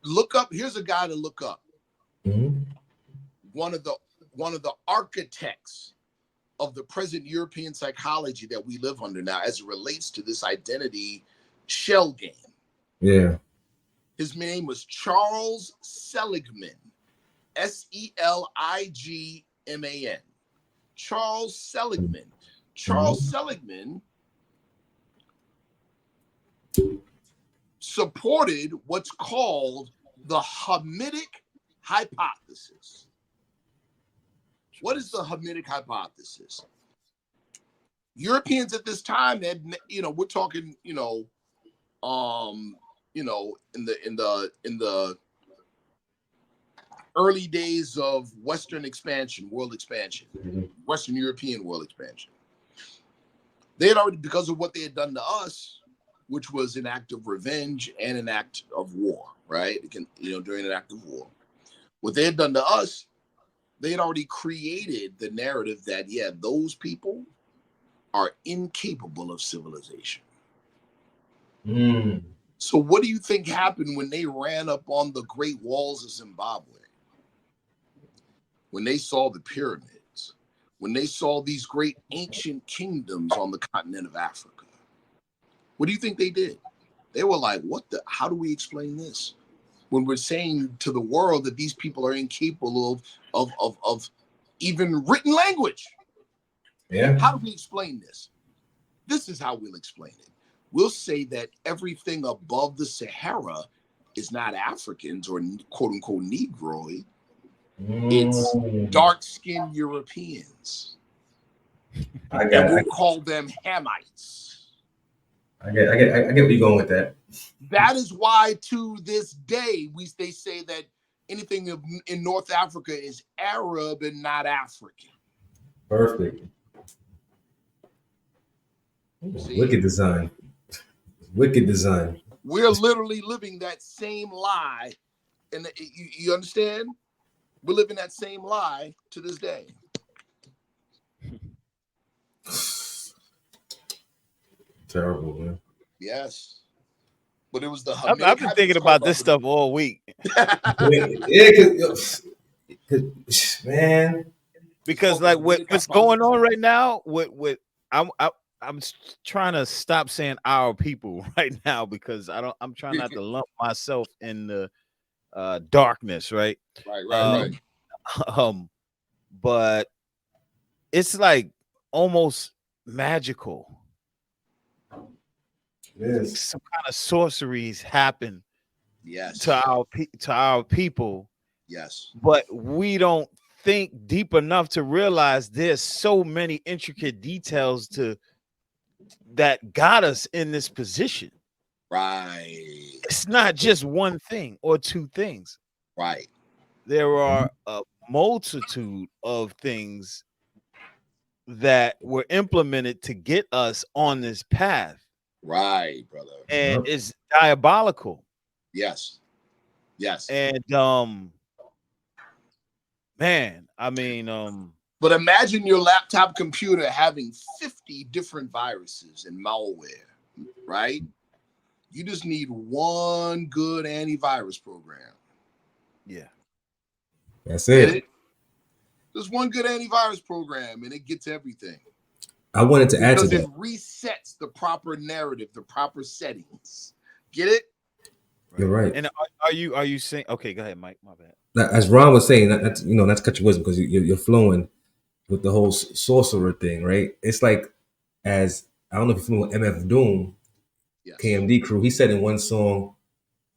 Look up. Here's a guy to look up. One of the architects of the present European psychology that we live under now, as it relates to this identity shell game. Yeah. His name was Charles Seligman, Seligman. Charles Seligman. Charles Seligman supported what's called the Hamitic hypothesis. What is the Hamitic hypothesis? Europeans at this time had, we're talking, in the early days of Western expansion, world expansion, Western European world expansion. They had already, because of what they had done to us, which was an act of revenge and an act of war, right? During an act of war, what they had done to us, they had already created the narrative that, those people are incapable of civilization. Mm. So what do you think happened when they ran up on the Great Walls of Zimbabwe? When they saw the pyramids, when they saw these great ancient kingdoms on the continent of Africa, what do you think they did? They were like, how do we explain this? When we're saying to the world that these people are incapable of even written language. Yeah. How do we explain this? This is how we'll explain it. We'll say that everything above the Sahara is not Africans or quote unquote Negroid. It's dark-skinned Europeans. And we'll call them Hamites. I get where you're going with that. That is why to this day they say that anything in North Africa is Arab and not African. Perfect. See? Wicked design. Wicked design. We're literally living that same lie. And you understand? We're living that same lie to this day. Terrible, man. Yes. But it was the I've been thinking about this stuff all week. Yeah, cause, man. Because like what's going on right now, I'm trying to stop saying our people right now because I'm trying not to lump myself in the darkness, right? Right. But it's like almost magical. Yes. Some kind of sorceries happen yes to our people. Yes. But we don't think deep enough to realize there's so many intricate details that got us in this position. Right. It's not just one thing or two things. Right. There are a multitude of things that were implemented to get us on this path. Right, brother. And it's diabolical. Yes. And man, I mean, but imagine your laptop computer having 50 different viruses and malware, right? You just need one good antivirus program. Yeah. That's it. There's one good antivirus program and it gets everything. I wanted to add to that. Because it resets the proper narrative, the proper settings. Get it? You're right. And are you saying? Okay, go ahead, Mike. My bad. Now, as Ron was saying, not to cut your wisdom because you're flowing with the whole sorcerer thing, right? It's like as I don't know if you're familiar with MF Doom, yes. KMD crew. He said in one song,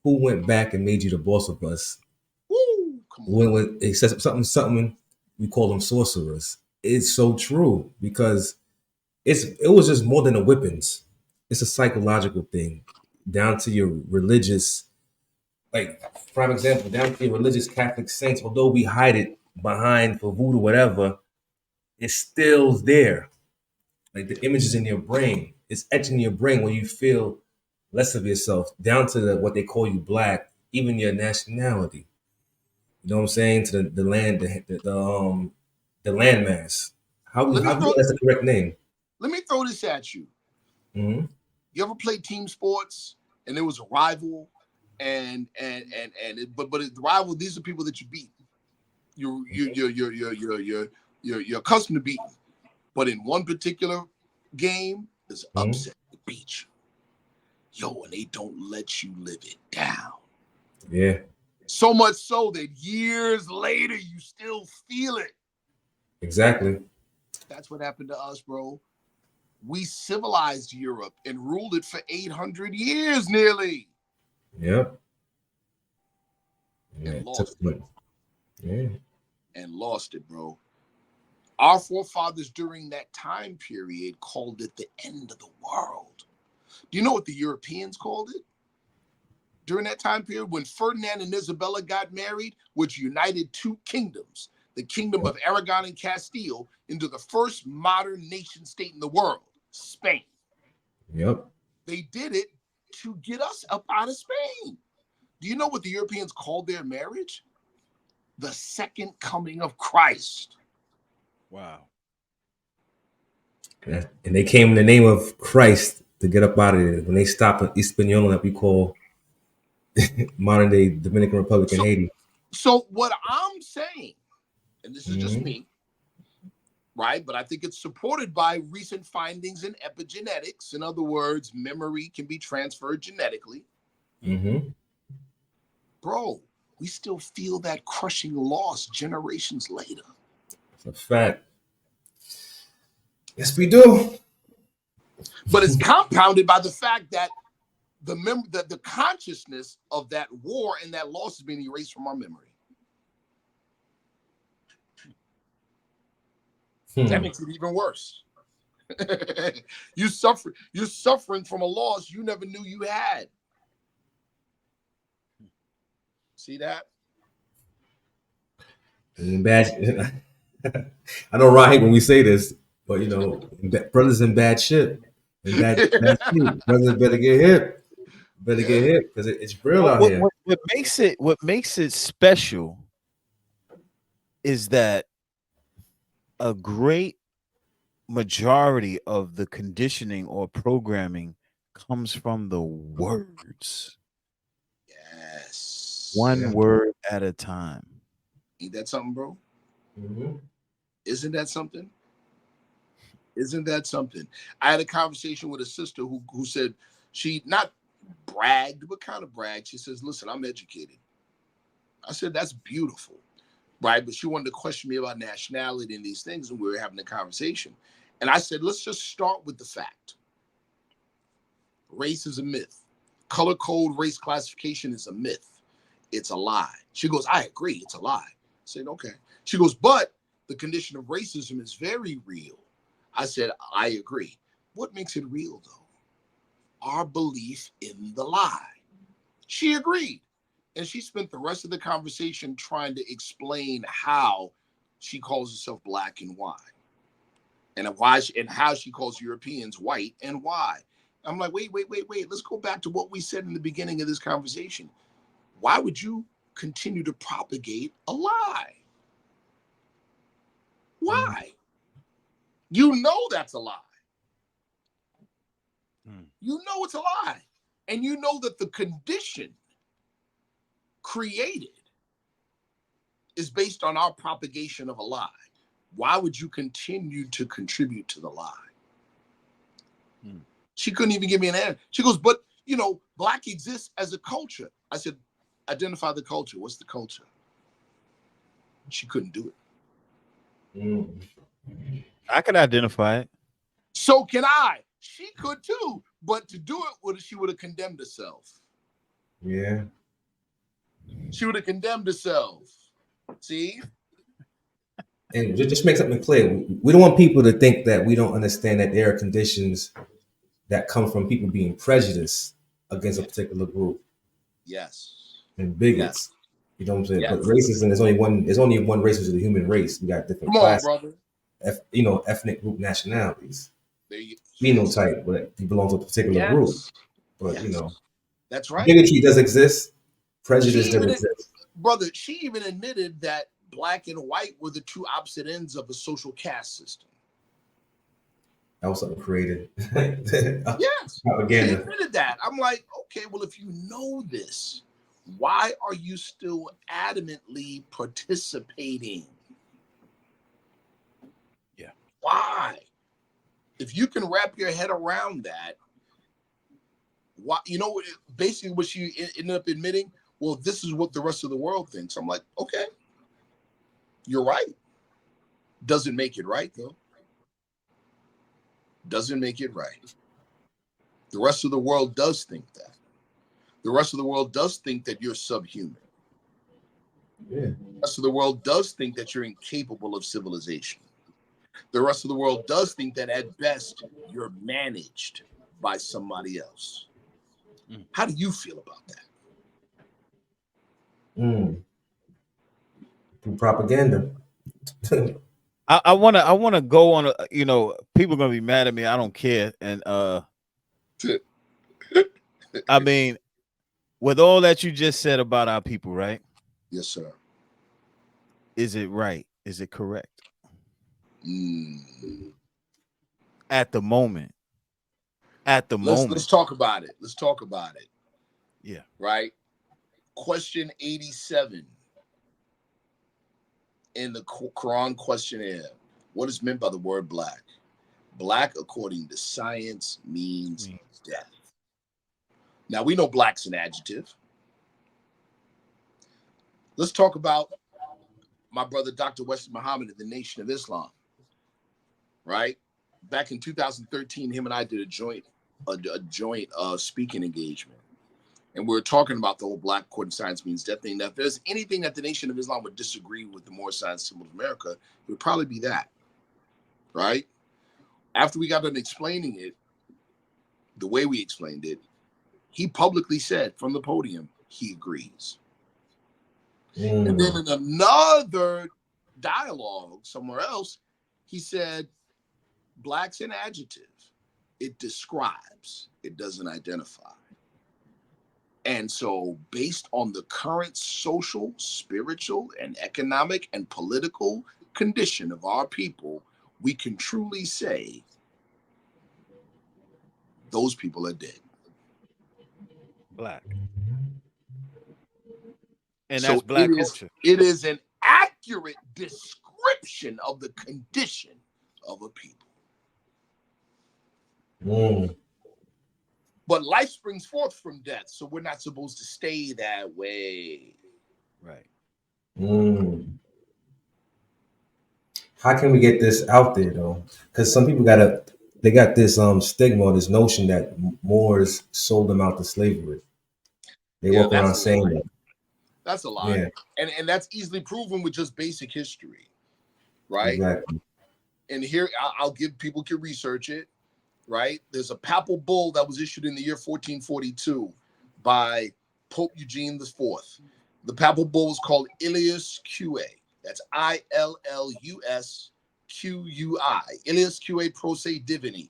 "Who went back and made you the boss of us?" Woo, when he says something, we call them sorcerers. It's so true because it was just more than the whippings. It's a psychological thing, down to your religious, like prime example, down to your religious Catholic saints. Although we hide it behind for voodoo, whatever, it's still there. Like the images in your brain, it's etched in your brain when you feel less of yourself, down to what they call you black, even your nationality. You know what I'm saying? To the land, the landmass. How do you know that's the correct name? Let me throw this at you. Mm-hmm. You ever play team sports and there was a rival, but the rival, these are people that you beat. You're accustomed to beating, but in one particular game, there's an upset to beat you. And they don't let you live it down. Yeah. So much so that years later you still feel it. Exactly. That's what happened to us, bro. We civilized Europe and ruled it for 800 years nearly. Yep. And lost it. Yeah. And lost it, bro. Our forefathers during that time period called it the end of the world. Do you know what the Europeans called it? During that time period, when Ferdinand and Isabella got married, which united two kingdoms, the kingdom of Aragon and Castile, into the first modern nation state in the world, Spain. Yep. They did it to get us up out of Spain. Do you know what the Europeans called their marriage? The second coming of Christ. Wow. And they came in the name of Christ to get up out of there. When they stop at Hispaniola, that we call modern day Dominican Republic and Haiti. So what I'm saying, and this is just me, right? But I think it's supported by recent findings in epigenetics. In other words, memory can be transferred genetically. Bro, we still feel that crushing loss generations later. It's a fact. Yes, we do. But it's compounded by the fact that the consciousness of that war and that loss is being erased from our memory. That makes it even worse. You're suffering from a loss you never knew you had. See that? In bad, I know Ron hate when we say this, but you know, brothers in bad shit. In bad shit. Brothers better get hit. Better get hit because it's real out here. What makes it special is that a great majority of the conditioning or programming comes from the words. Yes. One word at a time. Ain't that something, bro? Isn't that something? Isn't that something? I had a conversation with a sister who said she not bragged, but kind of bragged. She says, listen, I'm educated. I said, that's beautiful, right? But she wanted to question me about nationality and these things, and we were having a conversation. And I said, let's just start with the fact. Race is a myth. Color code, race classification is a myth. It's a lie. She goes, I agree, it's a lie. I said, okay. She goes, but the condition of racism is very real. I said, I agree. What makes it real, though? Our belief in the lie. She agreed. And she spent the rest of the conversation trying to explain how she calls herself black and why. And how she calls Europeans white and why. I'm like, wait. Let's go back to what we said in the beginning of this conversation. Why would you continue to propagate a lie? Why? You know that's a lie. You know it's a lie. And you know that the condition created is based on our propagation of a lie. Why would you continue to contribute to the lie? She couldn't even give me an answer. She goes, but, you know, black exists as a culture. I said, identify the culture. What's the culture? She couldn't do it. I could identify it. So can I. She could too. But to do it, she would have condemned herself. Yeah. She would have condemned herself. See? And just make something clear. We don't want people to think that we don't understand that there are conditions that come from people being prejudiced against a particular group. Yes. And bigots. Yes. You know what I'm saying? Yes. But racism, there's only one race of the human race. We got different classes. Come on, brother. Ethnic group nationalities. Phenotype, but he belongs to a particular group. But you know. That's right. Bigotry does exist. Prejudice does exist. Brother, she even admitted that black and white were the two opposite ends of a social caste system. That was something created. Yes. Propaganda. She admitted that. I'm like, okay, well, if you know this, why are you still adamantly participating? Yeah. Why? If you can wrap your head around that, why? You know, basically what she ended up admitting, well, this is what the rest of the world thinks. I'm like, okay, you're right. Doesn't make it right, though. Doesn't make it right. The rest of the world does think that. The rest of the world does think that you're subhuman. Yeah. The rest of the world does think that you're incapable of civilization. The rest of the world does think that at best you're managed by somebody else. How do you feel about that? Through propaganda. I wanna go on people are gonna be mad at me. I don't care. And I mean, with all that you just said about our people, right? Yes, sir. Is it right? Is it correct? At the moment. at the moment. Let's talk about it. Let's talk about it. Yeah. Right. Question 87 in the Quran questionnaire. What is meant by the word black? Black, according to science, means death. Now, we know black's an adjective. Let's talk about my brother, Dr. Weston Muhammad, and the Nation of Islam. Right? Back in 2013, him and I did a joint speaking engagement. And we were talking about the whole black according to science means death thing. Now, if there's anything that the Nation of Islam would disagree with the Moorish Science Temple of America, it would probably be that. Right? After we got done explaining it, the way we explained it, he publicly said from the podium, he agrees. And then in another dialogue somewhere else, he said, black's an adjective. It describes, it doesn't identify. And so based on the current social, spiritual, and economic and political condition of our people, we can truly say those people are dead. Black. And so that's black culture. It is an accurate description of the condition of a people. But life springs forth from death, so we're not supposed to stay that way. Right. How can we get this out there though? Because some people got this stigma, this notion that Moors sold them out to slavery. They walk around saying that. That's a lie. Yeah. And that's easily proven with just basic history, right? Exactly. And here I'll give people can research it, right? There's a papal bull that was issued in the year 1442 by Pope Eugene IV. The papal bull is called Ilius QA. That's ILLUS QUI. Ilius QA Pro Se Divini.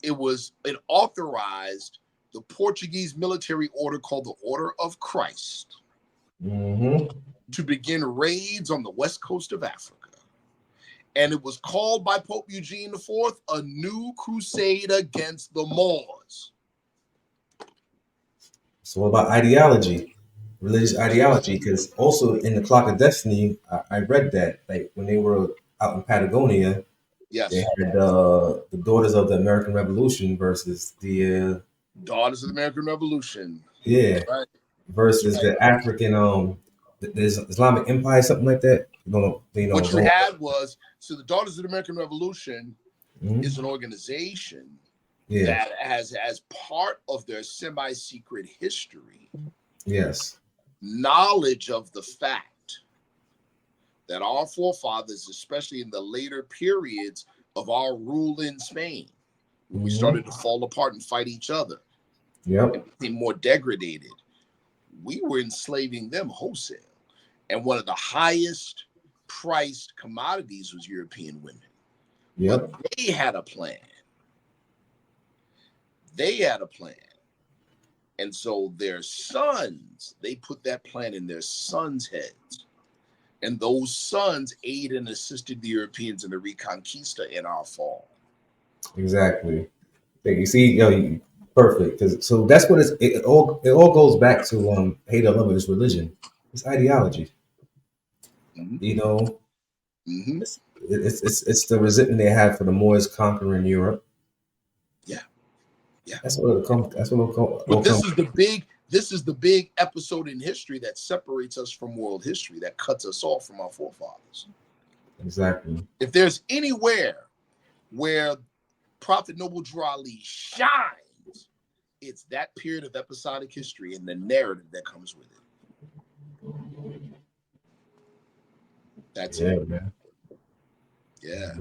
It authorized the Portuguese military order called the Order of Christ to begin raids on the west coast of Africa. And it was called by Pope Eugene IV a new crusade against the Moors. So what about ideology, religious ideology? Because also in the Clock of Destiny, I read that like when they were out in Patagonia, they had the Daughters of the American Revolution versus the Daughters of the American Revolution. Yeah. Right. Versus the African the Islamic Empire, something like that. What you had was, so the Daughters of the American Revolution is an organization that has, as part of their semi-secret history, knowledge of the fact that our forefathers, especially in the later periods of our rule in Spain, when we started to fall apart and fight each other, and became more degraded, we were enslaving them wholesale. And one of the highest priced commodities was European women. But they had a plan. And so their sons, they put that plan in their sons' heads. And those sons aided and assisted the Europeans in the Reconquista in our fall. Exactly. You see, perfect. So that's what it all goes back to hate or love of this religion. It's ideology. It's the resentment they had for the Moors conquering Europe. Yeah. That's what it'll come. But this is the big episode in history that separates us from world history, that cuts us off from our forefathers. Exactly. If there's anywhere where Prophet Noble Drew Ali shines, it's that period of episodic history and the narrative that comes with it. That's it. Man. Yeah.